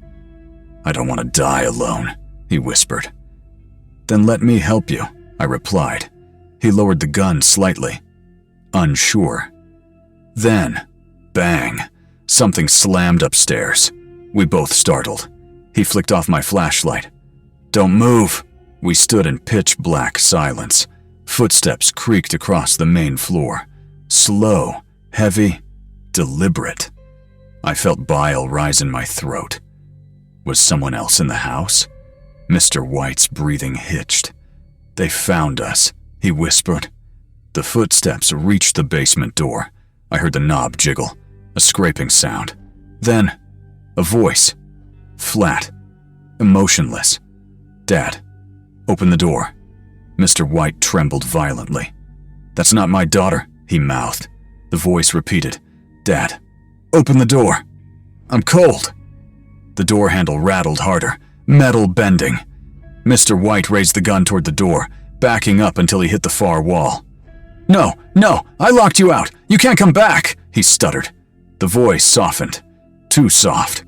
"I don't want to die alone," he whispered. "Then let me help you," I replied. He lowered the gun slightly, unsure. Then, bang, something slammed upstairs. We both startled. He flicked off my flashlight. "Don't move." We stood in pitch black silence. Footsteps creaked across the main floor. Slow, heavy, deliberate. I felt bile rise in my throat. Was someone else in the house? Mr. White's breathing hitched. "They found us," he whispered. The footsteps reached the basement door. I heard the knob jiggle, a scraping sound. Then, a voice. Flat, emotionless. "Dad, open the door." Mr. White trembled violently. "That's not my daughter," he mouthed. The voice repeated, "Dad, open the door. I'm cold." The door handle rattled harder, metal bending. Mr. White raised the gun toward the door, backing up until he hit the far wall. No, I locked you out. You can't come back," he stuttered. The voice softened. Too soft.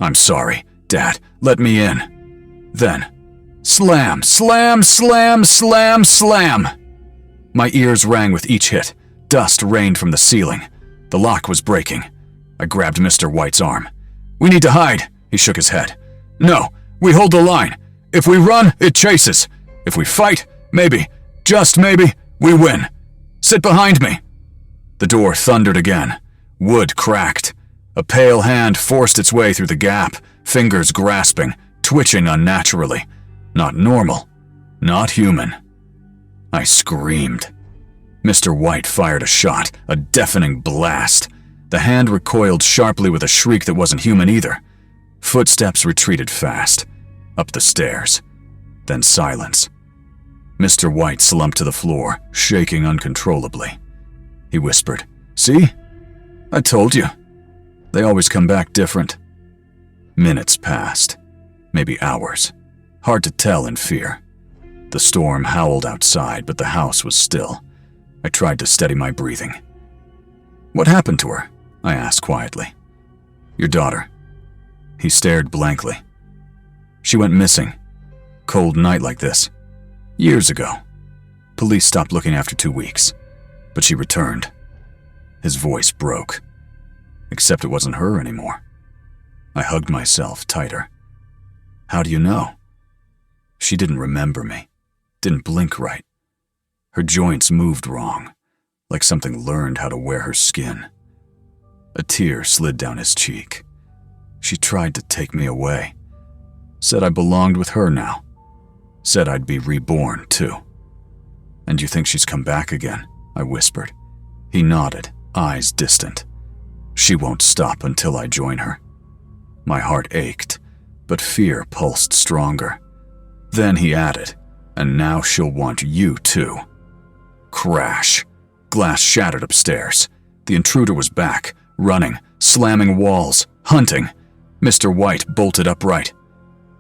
"I'm sorry, Dad. Let me in." Then, slam, slam, slam, slam, slam. My ears rang with each hit. Dust rained from the ceiling. The lock was breaking. I grabbed Mr. White's arm. "We need to hide," he shook his head. "No, we hold the line. If we run, it chases. If we fight, maybe, just maybe, we win. Sit behind me." The door thundered again. Wood cracked. A pale hand forced its way through the gap, fingers grasping, twitching unnaturally. Not normal. Not human. I screamed. Mr. White fired a shot, a deafening blast. The hand recoiled sharply with a shriek that wasn't human either. Footsteps retreated fast. Up the stairs. Then silence. Mr. White slumped to the floor, shaking uncontrollably. He whispered, "See? I told you. They always come back different." Minutes passed. Maybe hours. Hard to tell in fear. The storm howled outside, but the house was still. I tried to steady my breathing. "What happened to her?" I asked quietly. "Your daughter." He stared blankly. "She went missing. Cold night like this. Years ago. Police stopped looking after 2 weeks. But she returned." His voice broke. Except it wasn't her anymore. I hugged myself tighter. "How do you know?" She didn't remember me. Didn't blink right. Her joints moved wrong, like something learned how to wear her skin. A tear slid down his cheek. She tried to take me away. Said I belonged with her now. Said I'd be reborn, too. "And you think she's come back again?" I whispered. He nodded, eyes distant. "She won't stop until I join her." My heart ached, but fear pulsed stronger. Then he added, "And now she'll want you, too." Crash. Glass shattered upstairs. The intruder was back, running, slamming walls, hunting. Mr. White bolted upright.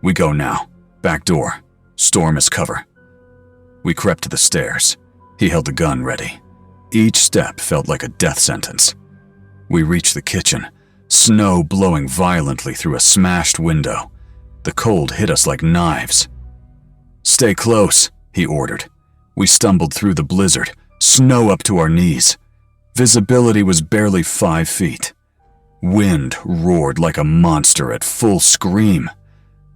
"We go now. Back door. Storm is cover." We crept to the stairs. He held the gun ready. Each step felt like a death sentence. We reached the kitchen, snow blowing violently through a smashed window. The cold hit us like knives. "Stay close," he ordered. We stumbled through the blizzard, snow up to our knees. Visibility was barely 5 feet. Wind roared like a monster at full scream.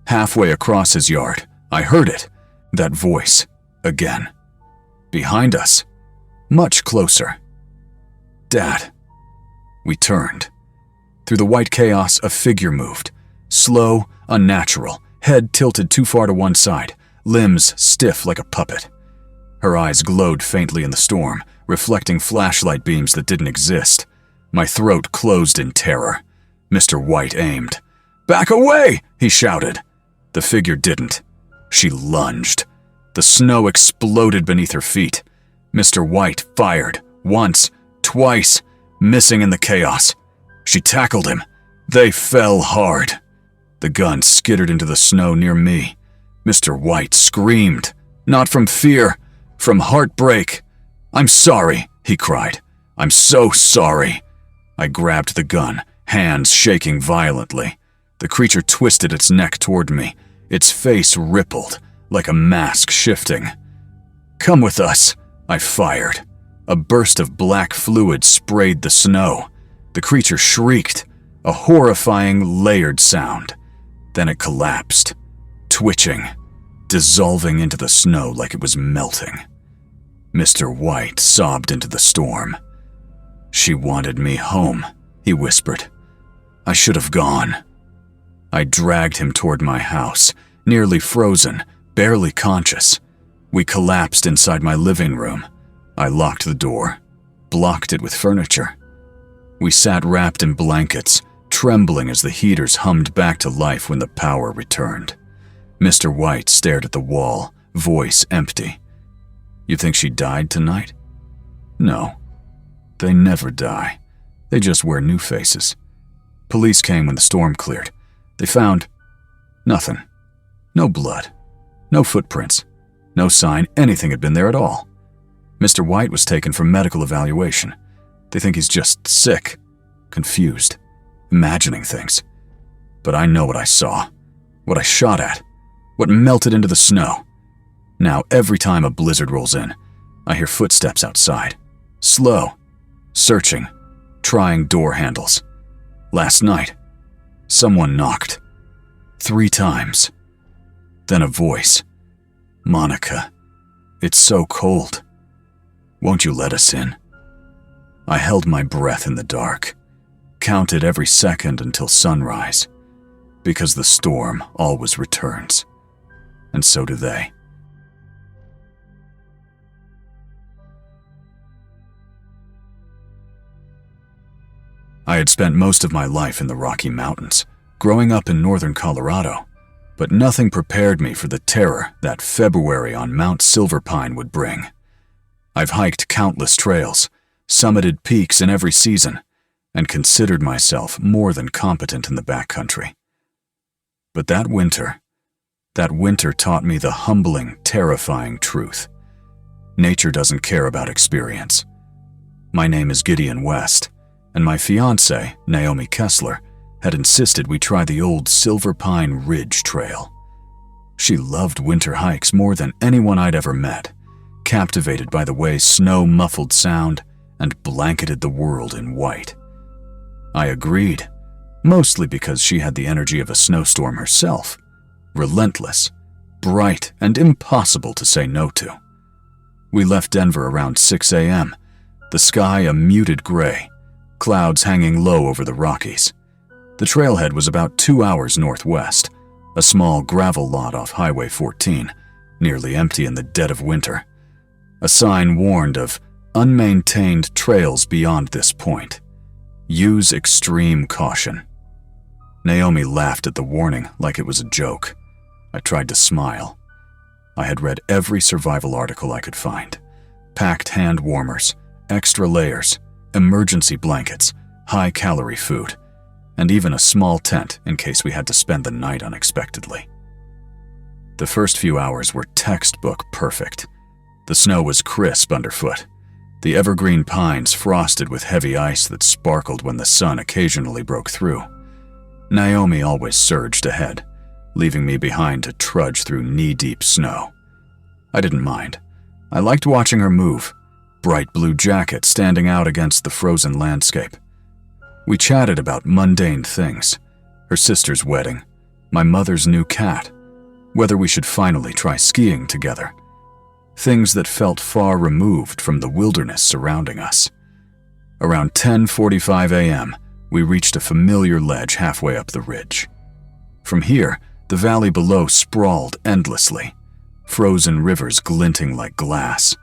Halfway across his yard, I heard it, that voice, again. Behind us, much closer. "Dad." We turned. Through the white chaos, a figure moved. Slow, unnatural, head tilted too far to one side, limbs stiff like a puppet. Her eyes glowed faintly in the storm, reflecting flashlight beams that didn't exist. My throat closed in terror. Mr. White aimed. "Back away!" he shouted. The figure didn't. She lunged. The snow exploded beneath her feet. Mr. White fired, once, twice, missing in the chaos. She tackled him. They fell hard. The gun skittered into the snow near me. Mr. White screamed, not from fear, from heartbreak. "I'm sorry," he cried. "I'm so sorry." I grabbed the gun, hands shaking violently. The creature twisted its neck toward me. Its face rippled, like a mask shifting. "Come with us," I fired. A burst of black fluid sprayed the snow. The creature shrieked. A horrifying, layered sound. Then it collapsed, twitching, dissolving into the snow like it was melting. Mr. White sobbed into the storm. "She wanted me home," he whispered. "I should have gone." I dragged him toward my house, nearly frozen, barely conscious. We collapsed inside my living room. I locked the door, blocked it with furniture. We sat wrapped in blankets, trembling as the heaters hummed back to life when the power returned. Mr. White stared at the wall, voice empty. "You think she died tonight?" "No. They never die. They just wear new faces. Police came when the storm cleared. They found nothing. No blood. No footprints. No sign anything had been there at all. Mr. White was taken for medical evaluation. They think he's just sick, confused, imagining things. But I know what I saw, what I shot at, what melted into the snow. Now, every time a blizzard rolls in, I hear footsteps outside. Slow, searching, trying door handles. Last night, someone knocked. 3 times. Then a voice. "Monica, it's so cold. Won't you let us in?" I held my breath in the dark, counted every second until sunrise, because the storm always returns, and so do they. I had spent most of my life in the Rocky Mountains, growing up in northern Colorado, but nothing prepared me for the terror that February on Mount Silverpine would bring. I've hiked countless trails, summited peaks in every season, and considered myself more than competent in the backcountry. But that winter taught me the humbling, terrifying truth. Nature doesn't care about experience. My name is Gideon West, and my fiancée, Naomi Kessler, had insisted we try the old Silverpine Ridge Trail. She loved winter hikes more than anyone I'd ever met, captivated by the way snow muffled sound and blanketed the world in white. I agreed, mostly because she had the energy of a snowstorm herself, relentless, bright, and impossible to say no to. We left Denver around 6 a.m., the sky a muted gray, clouds hanging low over the Rockies. The trailhead was about 2 hours northwest, a small gravel lot off Highway 14, nearly empty in the dead of winter. A sign warned of unmaintained trails beyond this point. Use extreme caution. Naomi laughed at the warning like it was a joke. I tried to smile. I had read every survival article I could find. Packed hand warmers, extra layers, emergency blankets, high-calorie food, and even a small tent in case we had to spend the night unexpectedly. The first few hours were textbook perfect. The snow was crisp underfoot, the evergreen pines frosted with heavy ice that sparkled when the sun occasionally broke through. Naomi always surged ahead, leaving me behind to trudge through knee-deep snow. I didn't mind. I liked watching her move, bright blue jacket standing out against the frozen landscape. We chatted about mundane things, her sister's wedding, my mother's new cat, whether we should finally try skiing together. Things that felt far removed from the wilderness surrounding us. Around 10:45 a.m., we reached a familiar ledge halfway up the ridge. From here, the valley below sprawled endlessly, frozen rivers glinting like glass.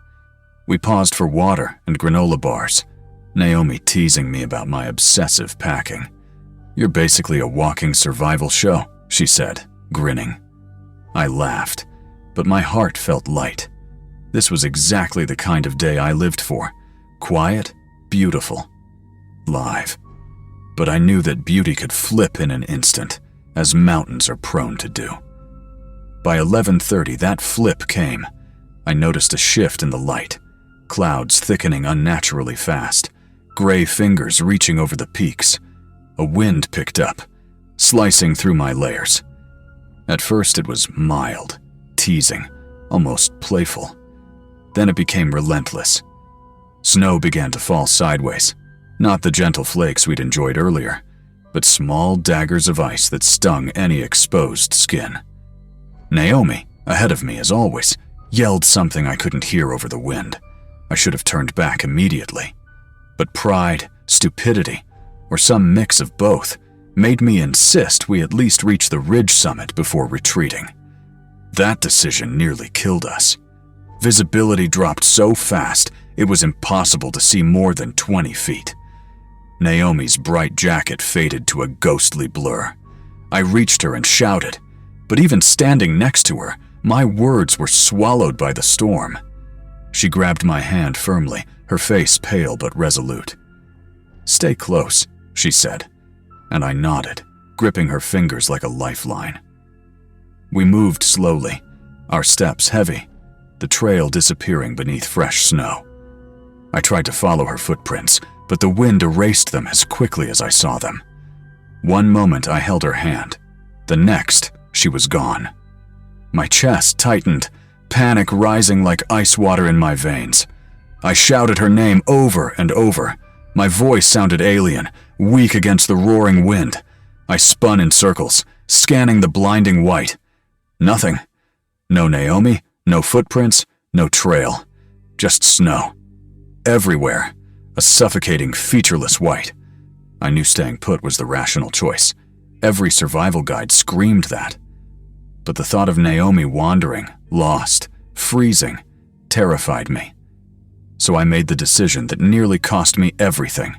We paused for water and granola bars, Naomi teasing me about my obsessive packing. "You're basically a walking survival show," she said, grinning. I laughed, but my heart felt light. This was exactly the kind of day I lived for. Quiet, beautiful, live. But I knew that beauty could flip in an instant, as mountains are prone to do. By 11:30, that flip came. I noticed a shift in the light, clouds thickening unnaturally fast, gray fingers reaching over the peaks. A wind picked up, slicing through my layers. At first it was mild, teasing, almost playful. Then it became relentless. Snow began to fall sideways, not the gentle flakes we'd enjoyed earlier, but small daggers of ice that stung any exposed skin. Naomi, ahead of me as always, yelled something I couldn't hear over the wind. I should have turned back immediately. But pride, stupidity, or some mix of both made me insist we at least reach the ridge summit before retreating. That decision nearly killed us. Visibility dropped so fast it was impossible to see more than 20 feet. Naomi's bright jacket faded to a ghostly blur. I reached her and shouted, but even standing next to her, my words were swallowed by the storm. She grabbed my hand firmly, her face pale but resolute. "Stay close," she said, and I nodded, gripping her fingers like a lifeline. We moved slowly, our steps heavy, the trail disappearing beneath fresh snow. I tried to follow her footprints, but the wind erased them as quickly as I saw them. One moment I held her hand, the next she was gone. My chest tightened, panic rising like ice water in my veins. I shouted her name over and over. My voice sounded alien, weak against the roaring wind. I spun in circles, scanning the blinding white. Nothing. No Naomi, no footprints, no trail. Just snow. Everywhere. A suffocating, featureless white. I knew staying put was the rational choice. Every survival guide screamed that. But the thought of Naomi wandering, lost, freezing, terrified me. So I made the decision that nearly cost me everything.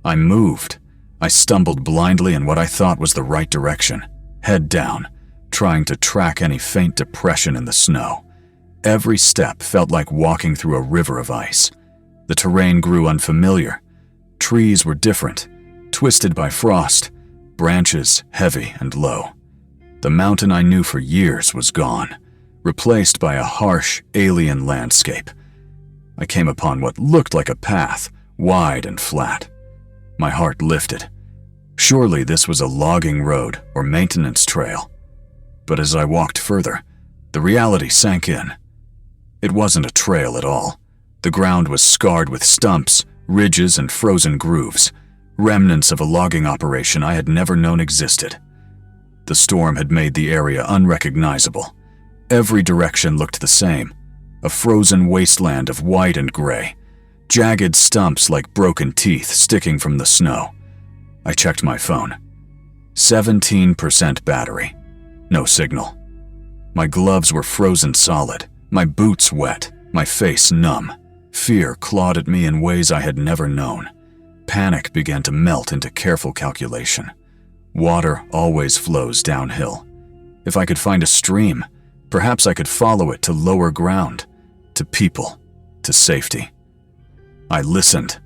I moved. I stumbled blindly in what I thought was the right direction, head down, trying to track any faint depression in the snow. Every step felt like walking through a river of ice. The terrain grew unfamiliar. Trees were different, twisted by frost, branches heavy and low. The mountain I knew for years was gone, replaced by a harsh, alien landscape. I came upon what looked like a path, wide and flat. My heart lifted. Surely this was a logging road or maintenance trail. But as I walked further, the reality sank in. It wasn't a trail at all. The ground was scarred with stumps, ridges, and frozen grooves, remnants of a logging operation I had never known existed. The storm had made the area unrecognizable. Every direction looked the same, a frozen wasteland of white and gray, jagged stumps like broken teeth sticking from the snow. I checked my phone. 17% battery. No signal. My gloves were frozen solid, my boots wet, my face numb. Fear clawed at me in ways I had never known. Panic began to melt into careful calculation. Water always flows downhill. If I could find a stream, perhaps I could follow it to lower ground, to people, to safety. I listened.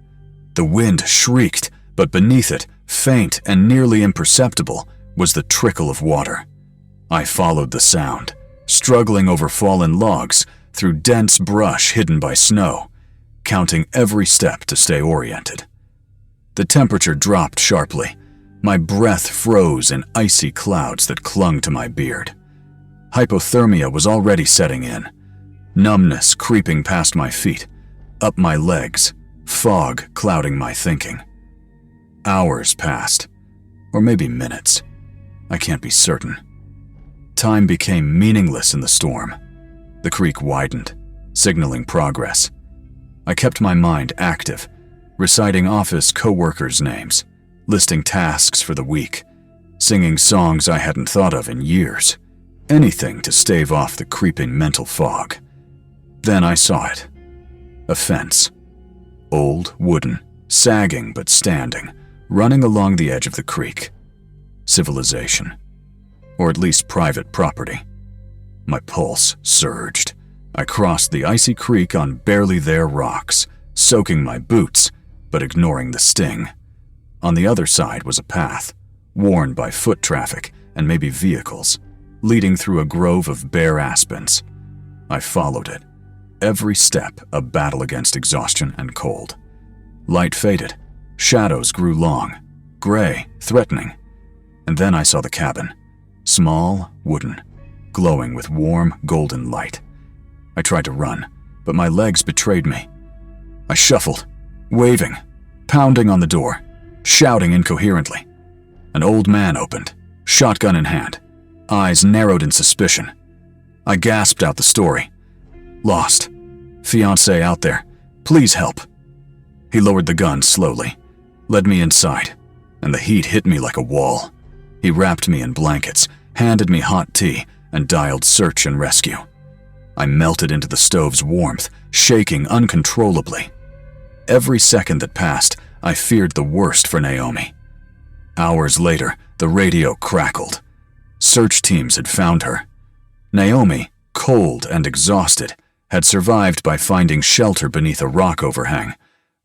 The wind shrieked, but beneath it, faint and nearly imperceptible, was the trickle of water. I followed the sound, struggling over fallen logs, through dense brush hidden by snow, counting every step to stay oriented. The temperature dropped sharply. My breath froze in icy clouds that clung to my beard. Hypothermia was already setting in, numbness creeping past my feet, up my legs, fog clouding my thinking. Hours passed, or maybe minutes. I can't be certain. Time became meaningless in the storm. The creek widened, signaling progress. I kept my mind active, reciting office co-workers' names, listing tasks for the week, singing songs I hadn't thought of in years, anything to stave off the creeping mental fog. Then I saw it. A fence. Old, wooden, sagging but standing, running along the edge of the creek. Civilization. Or at least private property. My pulse surged. I crossed the icy creek on barely there rocks, soaking my boots, but ignoring the sting. On the other side was a path, worn by foot traffic and maybe vehicles, leading through a grove of bare aspens. I followed it, every step a battle against exhaustion and cold. Light faded, shadows grew long, gray, threatening, and then I saw the cabin, small, wooden, glowing with warm, golden light. I tried to run, but my legs betrayed me. I shuffled, waving, pounding on the door, shouting incoherently. An old man opened, shotgun in hand, eyes narrowed in suspicion. I gasped out the story. Lost. Fiancé out there. Please help. He lowered the gun slowly, led me inside, and the heat hit me like a wall. He wrapped me in blankets, handed me hot tea, and dialed search and rescue. I melted into the stove's warmth, shaking uncontrollably. Every second that passed, I feared the worst for Naomi. Hours later, the radio crackled. Search teams had found her. Naomi, cold and exhausted, had survived by finding shelter beneath a rock overhang,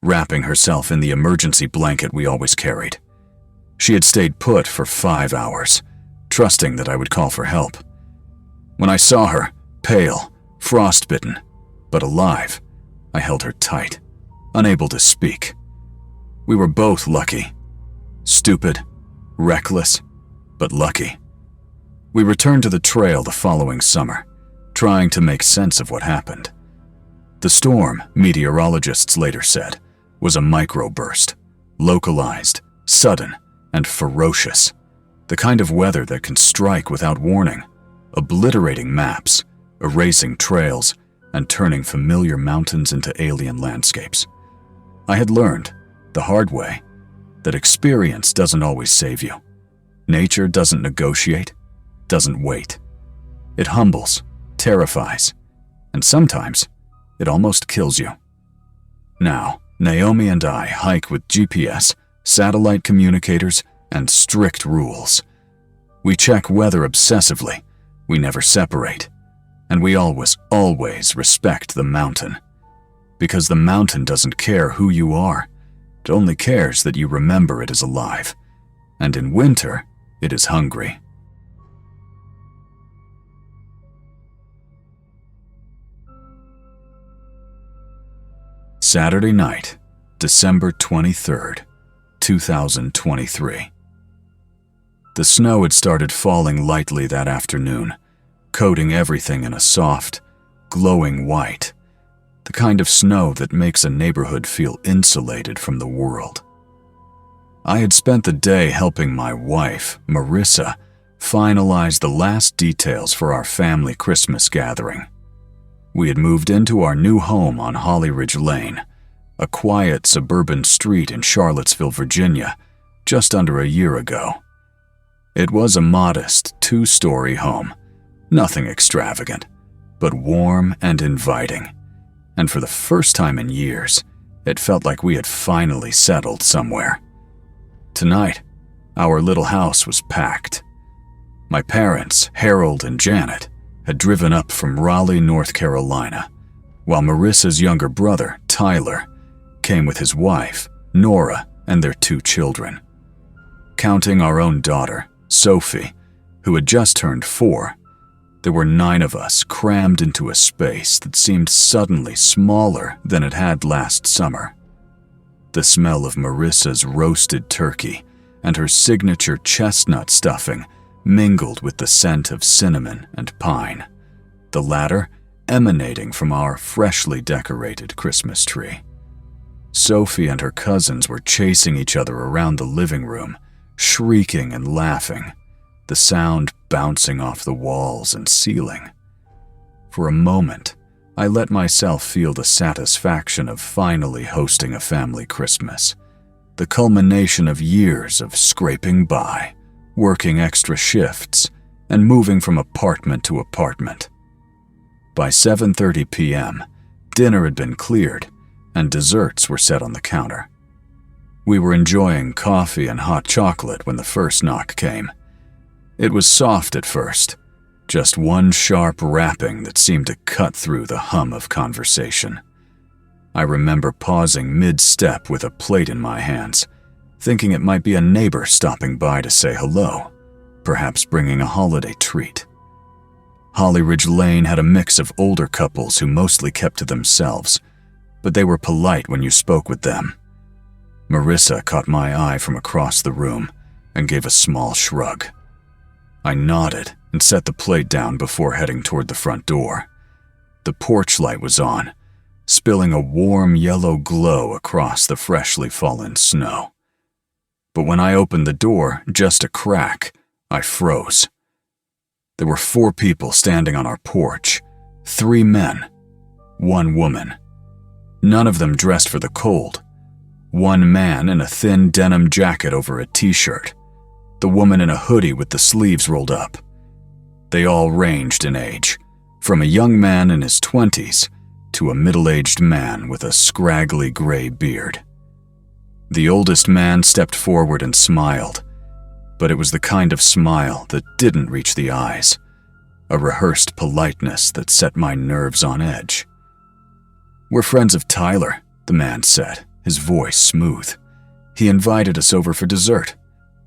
wrapping herself in the emergency blanket we always carried. She had stayed put for 5 hours, trusting that I would call for help. When I saw her, pale, frostbitten, but alive, I held her tight, unable to speak. We were both lucky. Stupid, reckless, but lucky. We returned to the trail the following summer, trying to make sense of what happened. The storm, meteorologists later said, was a microburst, localized, sudden, and ferocious. The kind of weather that can strike without warning, obliterating maps, erasing trails, and turning familiar mountains into alien landscapes. I had learned, the hard way, that experience doesn't always save you. Nature doesn't negotiate, doesn't wait. It humbles, terrifies, and sometimes it almost kills you. Now, Naomi and I hike with GPS, satellite communicators, and strict rules. We check weather obsessively, we never separate, and we always respect the mountain. Because the mountain doesn't care who you are, it only cares that you remember it is alive, and in winter, it is hungry. Saturday night, December 23rd, 2023. The snow had started falling lightly that afternoon, coating everything in a soft, glowing white, the kind of snow that makes a neighborhood feel insulated from the world. I had spent the day helping my wife, Marissa, finalize the last details for our family Christmas gathering. We had moved into our new home on Holly Ridge Lane, a quiet suburban street in Charlottesville, Virginia, just under a year ago. It was a modest 2-story home, nothing extravagant, but warm and inviting. And for the first time in years, it felt like we had finally settled somewhere. Tonight, our little house was packed. My parents, Harold and Janet, had driven up from Raleigh, North Carolina, while Marissa's younger brother, Tyler, came with his wife, Nora, and their 2 children. Counting our own daughter, Sophie, who had just turned 4, there were 9 of us crammed into a space that seemed suddenly smaller than it had last summer. The smell of Marissa's roasted turkey and her signature chestnut stuffing mingled with the scent of cinnamon and pine, the latter emanating from our freshly decorated Christmas tree. Sophie and her cousins were chasing each other around the living room, shrieking and laughing, the sound bouncing off the walls and ceiling. For a moment, I let myself feel the satisfaction of finally hosting a family Christmas, the culmination of years of scraping by, working extra shifts, and moving from apartment to apartment. By 7:30 p.m., dinner had been cleared, and desserts were set on the counter. We were enjoying coffee and hot chocolate when the first knock came. It was soft at first, just one sharp rapping that seemed to cut through the hum of conversation. I remember pausing mid-step with a plate in my hands, thinking it might be a neighbor stopping by to say hello, perhaps bringing a holiday treat. Holly Ridge Lane had a mix of older couples who mostly kept to themselves, but they were polite when you spoke with them. Marissa caught my eye from across the room and gave a small shrug. I nodded and set the plate down before heading toward the front door. The porch light was on, spilling a warm yellow glow across the freshly fallen snow. But when I opened the door, just a crack, I froze. There were 4 people standing on our porch, 3 men, 1 woman. None of them dressed for the cold. 1 man in a thin denim jacket over a t-shirt, the woman in a hoodie with the sleeves rolled up. They all ranged in age, from a young man in his 20s to a middle-aged man with a scraggly gray beard. The oldest man stepped forward and smiled, but it was the kind of smile that didn't reach the eyes, a rehearsed politeness that set my nerves on edge. "We're friends of Tyler," the man said, his voice smooth. "He invited us over for dessert.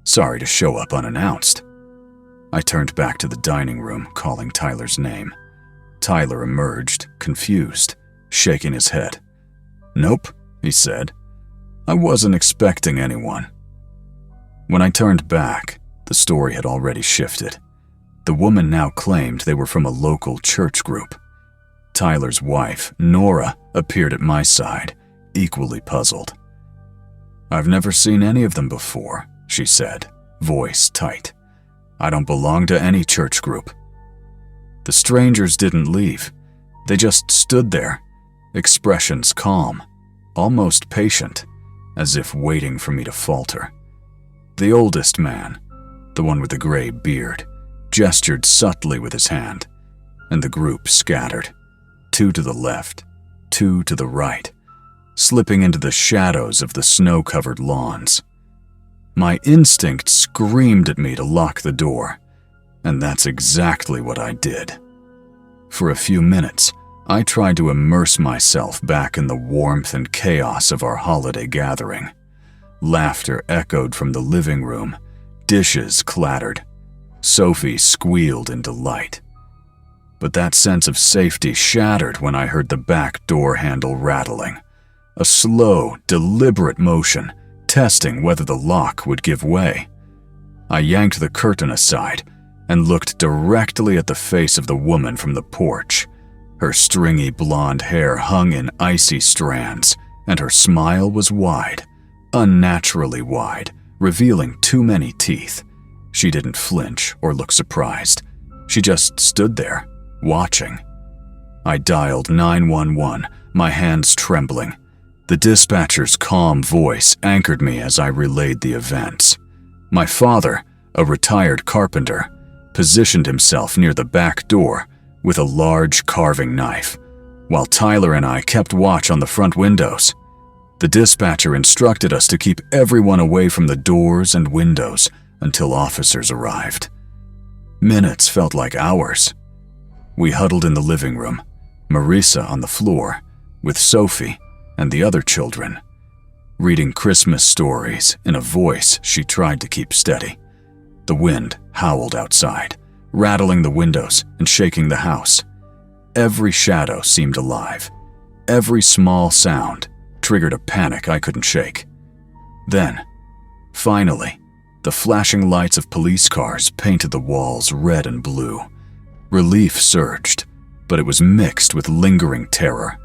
Sorry to show up unannounced." I turned back to the dining room, calling Tyler's name. Tyler emerged, confused, shaking his head. "Nope," he said. "I wasn't expecting anyone." When I turned back, the story had already shifted. The woman now claimed they were from a local church group. Tyler's wife, Nora, appeared at my side, equally puzzled. "I've never seen any of them before," she said, voice tight. "I don't belong to any church group." The strangers didn't leave. They just stood there, expressions calm, almost patient, as if waiting for me to falter. The oldest man, the one with the gray beard, gestured subtly with his hand, and the group scattered, 2 to the left, 2 to the right, slipping into the shadows of the snow-covered lawns. My instinct screamed at me to lock the door, and that's exactly what I did. For a few minutes, I tried to immerse myself back in the warmth and chaos of our holiday gathering. Laughter echoed from the living room, dishes clattered, Sophie squealed in delight. But that sense of safety shattered when I heard the back door handle rattling, a slow, deliberate motion, testing whether the lock would give way. I yanked the curtain aside and looked directly at the face of the woman from the porch. Her stringy blonde hair hung in icy strands, and her smile was wide, unnaturally wide, revealing too many teeth. She didn't flinch or look surprised. She just stood there, watching. I dialed 911, my hands trembling. The dispatcher's calm voice anchored me as I relayed the events. My father, a retired carpenter, positioned himself near the back door with a large carving knife, while Tyler and I kept watch on the front windows. The dispatcher instructed us to keep everyone away from the doors and windows until officers arrived. Minutes felt like hours. We huddled in the living room, Marisa on the floor, with Sophie and the other children, reading Christmas stories in a voice she tried to keep steady. The wind howled outside, rattling the windows and shaking the house. Every shadow seemed alive. Every small sound triggered a panic I couldn't shake. Then, finally, the flashing lights of police cars painted the walls red and blue. Relief surged, but it was mixed with lingering terror.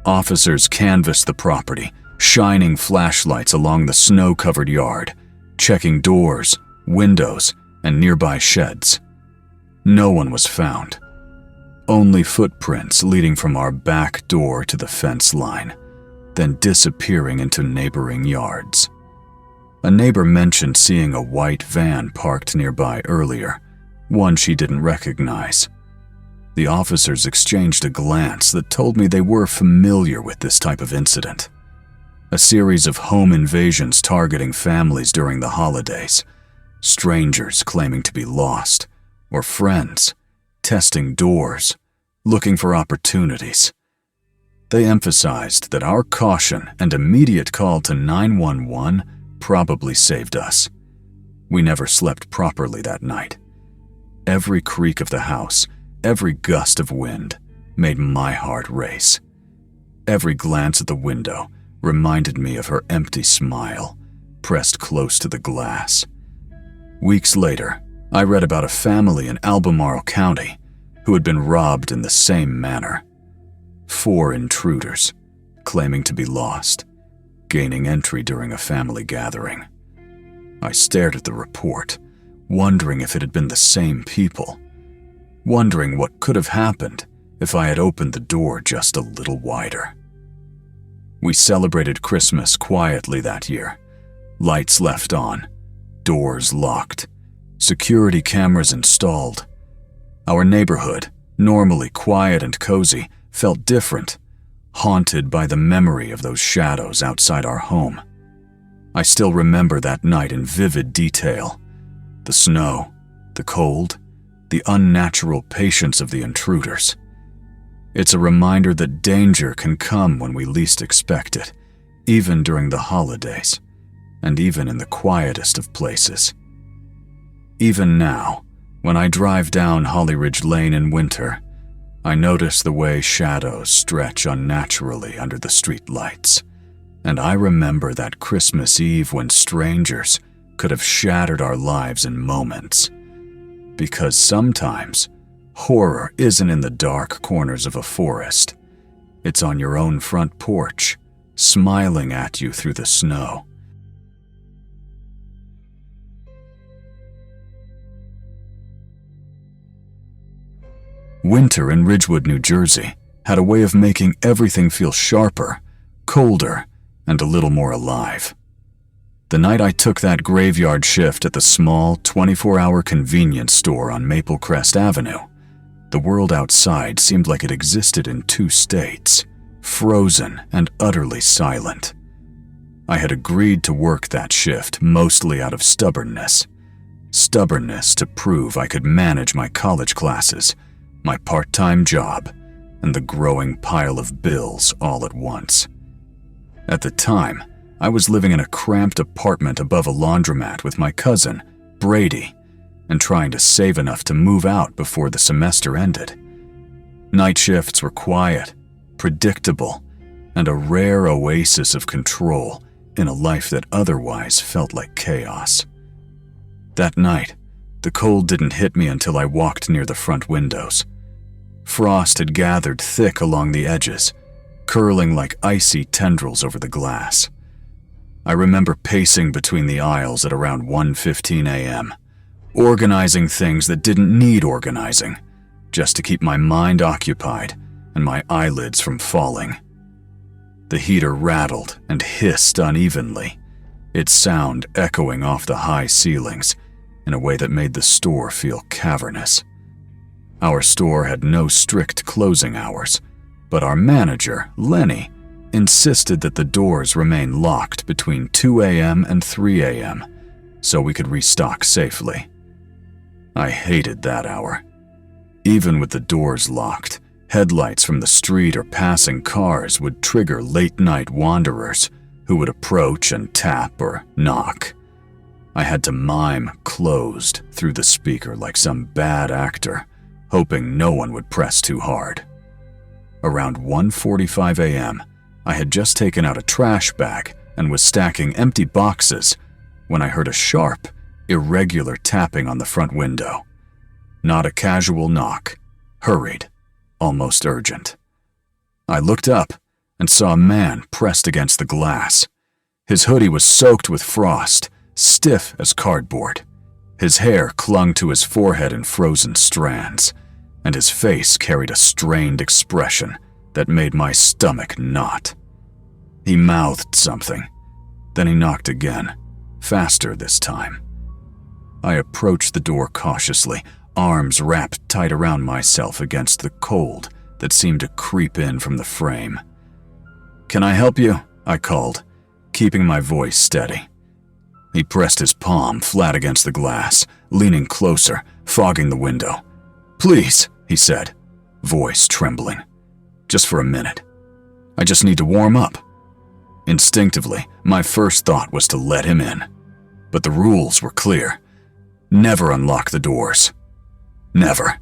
Officers canvassed the property, shining flashlights along the snow-covered yard, checking doors, windows, and nearby sheds. No one was found. Only footprints leading from our back door to the fence line, then disappearing into neighboring yards. A neighbor mentioned seeing a white van parked nearby earlier, one she didn't recognize. The officers exchanged a glance that told me they were familiar with this type of incident. A series of home invasions targeting families during the holidays, strangers claiming to be lost, or friends testing doors, looking for opportunities. They emphasized that our caution and immediate call to 911 probably saved us. We never slept properly that night. Every creak of the house, every gust of wind made my heart race. Every glance at the window reminded me of her empty smile, pressed close to the glass. Weeks later, I read about a family in Albemarle County who had been robbed in the same manner. 4 intruders, claiming to be lost, gaining entry during a family gathering. I stared at the report, wondering if it had been the same people, wondering what could have happened if I had opened the door just a little wider. We celebrated Christmas quietly that year, lights left on, doors locked, security cameras installed. Our neighborhood, normally quiet and cozy, felt different, haunted by the memory of those shadows outside our home. I still remember that night in vivid detail. The snow, the cold, the unnatural patience of the intruders. It's a reminder that danger can come when we least expect it, even during the holidays, and even in the quietest of places. Even now, when I drive down Holly Ridge Lane in winter, I notice the way shadows stretch unnaturally under the street lights, and I remember that Christmas Eve when strangers could have shattered our lives in moments. Because sometimes, horror isn't in the dark corners of a forest. It's on your own front porch, smiling at you through the snow. Winter in Ridgewood, New Jersey, had a way of making everything feel sharper, colder, and a little more alive. The night I took that graveyard shift at the small 24-hour convenience store on Maple Crest Avenue, the world outside seemed like it existed in two states, frozen and utterly silent. I had agreed to work that shift mostly out of stubbornness to prove I could manage my college classes, my part-time job, and the growing pile of bills all at once. At the time, I was living in a cramped apartment above a laundromat with my cousin, Brady, and trying to save enough to move out before the semester ended. Night shifts were quiet, predictable, and a rare oasis of control in a life that otherwise felt like chaos. That night, the cold didn't hit me until I walked near the front windows. Frost had gathered thick along the edges, curling like icy tendrils over the glass. I remember pacing between the aisles at around 1:15 a.m., organizing things that didn't need organizing, just to keep my mind occupied and my eyelids from falling. The heater rattled and hissed unevenly, its sound echoing off the high ceilings in a way that made the store feel cavernous. Our store had no strict closing hours, but our manager, Lenny, insisted that the doors remain locked between 2 a.m. and 3 a.m. so we could restock safely. I hated that hour. Even with the doors locked, headlights from the street or passing cars would trigger late-night wanderers who would approach and tap or knock. I had to mime closed through the speaker like some bad actor, hoping no one would press too hard. Around 1:45 a.m., I had just taken out a trash bag and was stacking empty boxes when I heard a sharp, irregular tapping on the front window. Not a casual knock, hurried, almost urgent. I looked up and saw a man pressed against the glass. His hoodie was soaked with frost, stiff as cardboard. His hair clung to his forehead in frozen strands, and his face carried a strained expression that made my stomach knot. He mouthed something, then he knocked again, faster this time. I approached the door cautiously, arms wrapped tight around myself against the cold that seemed to creep in from the frame. "Can I help you?" I called, keeping my voice steady. He pressed his palm flat against the glass, leaning closer, fogging the window. "Please," he said, voice trembling. "Just for a minute. I just need to warm up." Instinctively, my first thought was to let him in. But the rules were clear. Never unlock the doors. Never.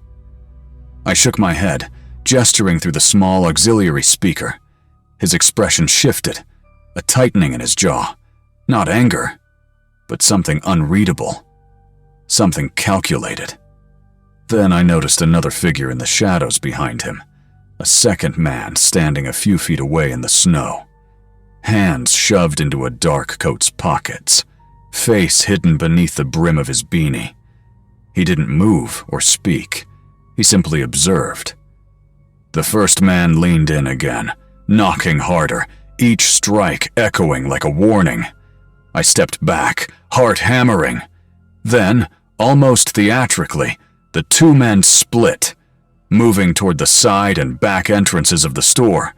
I shook my head, gesturing through the small auxiliary speaker. His expression shifted, a tightening in his jaw. Not anger, but something unreadable. Something calculated. Then I noticed another figure in the shadows behind him. A second man standing a few feet away in the snow. Hands shoved into a dark coat's pockets. face hidden beneath the brim of his beanie. He didn't move or speak. He simply observed. The first man leaned in again, knocking harder, each strike echoing like a warning. I stepped back, heart hammering. Then, almost theatrically, the two men split, moving toward the side and back entrances of the store,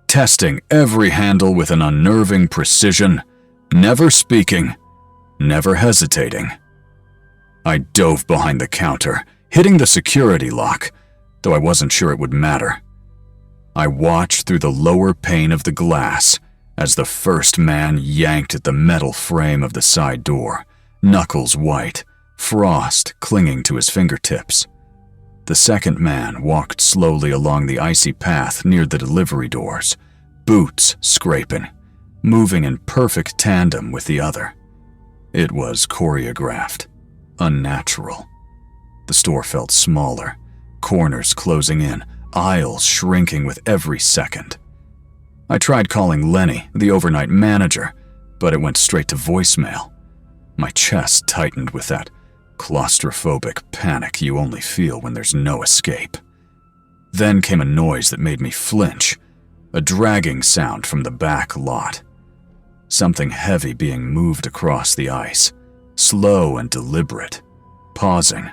testing every handle with an unnerving precision, never speaking, never hesitating. I dove behind the counter, hitting the security lock, though I wasn't sure it would matter. I watched through the lower pane of the glass as the first man yanked at the metal frame of the side door, knuckles white, frost clinging to his fingertips. The second man walked slowly along the icy path near the delivery doors, boots scraping, moving in perfect tandem with the other. It was choreographed, unnatural. The store felt smaller, corners closing in, aisles shrinking with every second. I tried calling Lenny, the overnight manager, but it went straight to voicemail. My chest tightened with that claustrophobic panic you only feel when there's no escape. Then came a noise that made me flinch, a dragging sound from the back lot. Something heavy being moved across the ice, slow and deliberate, pausing,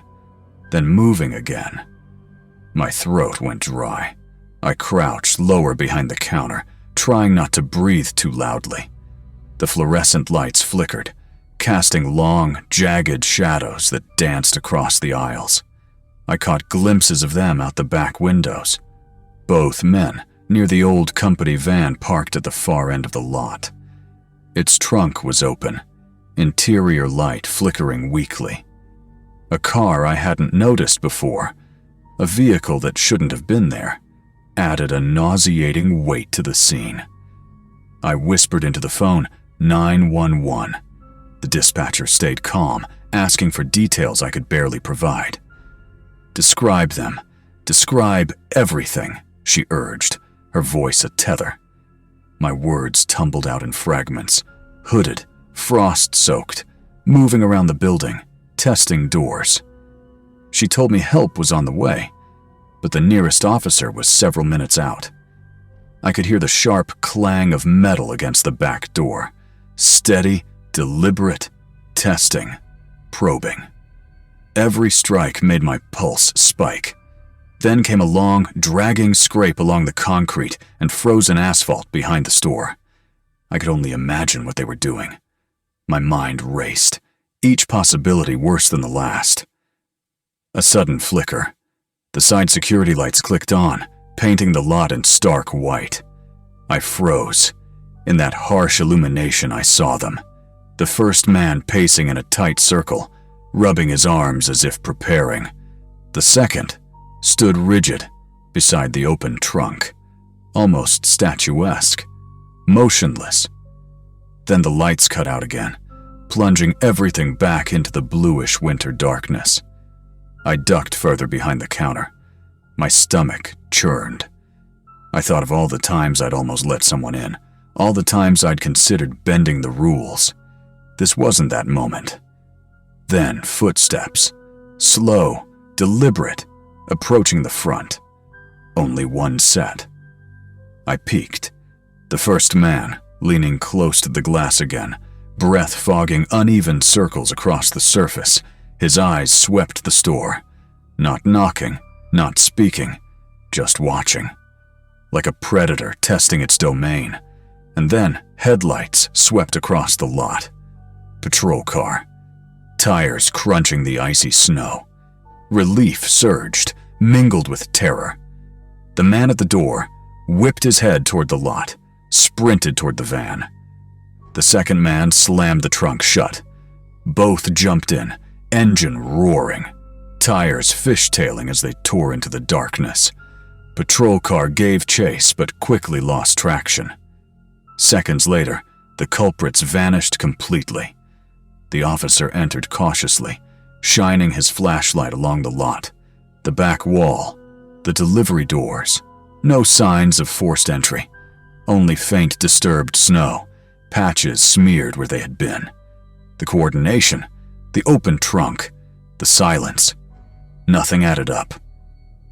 then moving again. My throat went dry. I crouched lower behind the counter, trying not to breathe too loudly. The fluorescent lights flickered, casting long, jagged shadows that danced across the aisles. I caught glimpses of them out the back windows. Both men, near the old company van parked at the far end of the lot. Its trunk was open, interior light flickering weakly. A car I hadn't noticed before, a vehicle that shouldn't have been there, added a nauseating weight to the scene. I whispered into the phone, 911. The dispatcher stayed calm, asking for details I could barely provide. Describe them. Describe everything, she urged, her voice a tether. My words tumbled out in fragments, hooded, frost-soaked, moving around the building, testing doors. She told me help was on the way, but the nearest officer was several minutes out. I could hear the sharp clang of metal against the back door. Steady, deliberate, testing, probing. Every strike made my pulse spike. Then came a long, dragging scrape along the concrete and frozen asphalt behind the store. I could only imagine what they were doing. My mind raced, each possibility worse than the last. A sudden flicker. The side security lights clicked on, painting the lot in stark white. I froze. In that harsh illumination, I saw them. The first man pacing in a tight circle, rubbing his arms as if preparing. The second stood rigid beside the open trunk, almost statuesque, motionless. Then the lights cut out again, plunging everything back into the bluish winter darkness. I ducked further behind the counter. My stomach churned. I thought of all the times I'd almost let someone in, all the times I'd considered bending the rules. This wasn't that moment. Then footsteps, slow, deliberate, approaching the front. Only one set. I peeked. The first man, leaning close to the glass again, breath fogging uneven circles across the surface. His eyes swept the store, not knocking, not speaking, just watching. Like a predator testing its domain. And then headlights swept across the lot. Patrol car. Tires crunching the icy snow. Relief surged, mingled with terror. The man at the door whipped his head toward the lot, sprinted toward the van. The second man slammed the trunk shut. Both jumped in, engine roaring, tires fishtailing as they tore into the darkness. Patrol car gave chase but quickly lost traction. Seconds later, the culprits vanished completely. The officer entered cautiously, shining his flashlight along the lot, the back wall, the delivery doors. No signs of forced entry, only faint disturbed snow, patches smeared where they had been. The coordination, the open trunk, the silence. Nothing added up.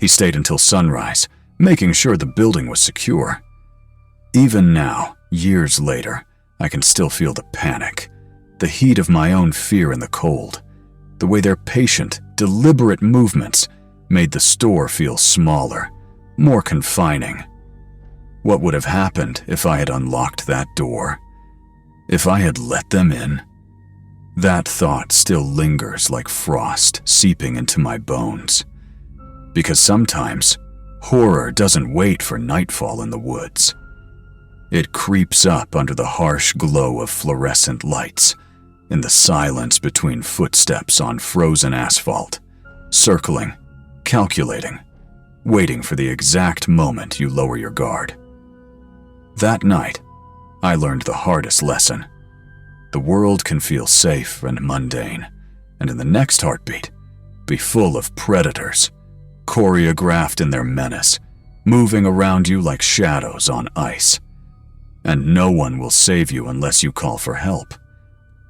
He stayed until sunrise, making sure the building was secure. Even now, years later, I can still feel the panic, the heat of my own fear in the cold, the way their patient, deliberate movements made the store feel smaller, more confining. What would have happened if I had unlocked that door? If I had let them in? That thought still lingers like frost seeping into my bones. Because sometimes, horror doesn't wait for nightfall in the woods. It creeps up under the harsh glow of fluorescent lights, in the silence between footsteps on frozen asphalt, circling, calculating, waiting for the exact moment you lower your guard. That night, I learned the hardest lesson. The world can feel safe and mundane, and in the next heartbeat, be full of predators, choreographed in their menace, moving around you like shadows on ice. And no one will save you unless you call for help,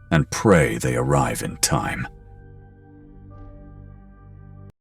and pray they arrive in time.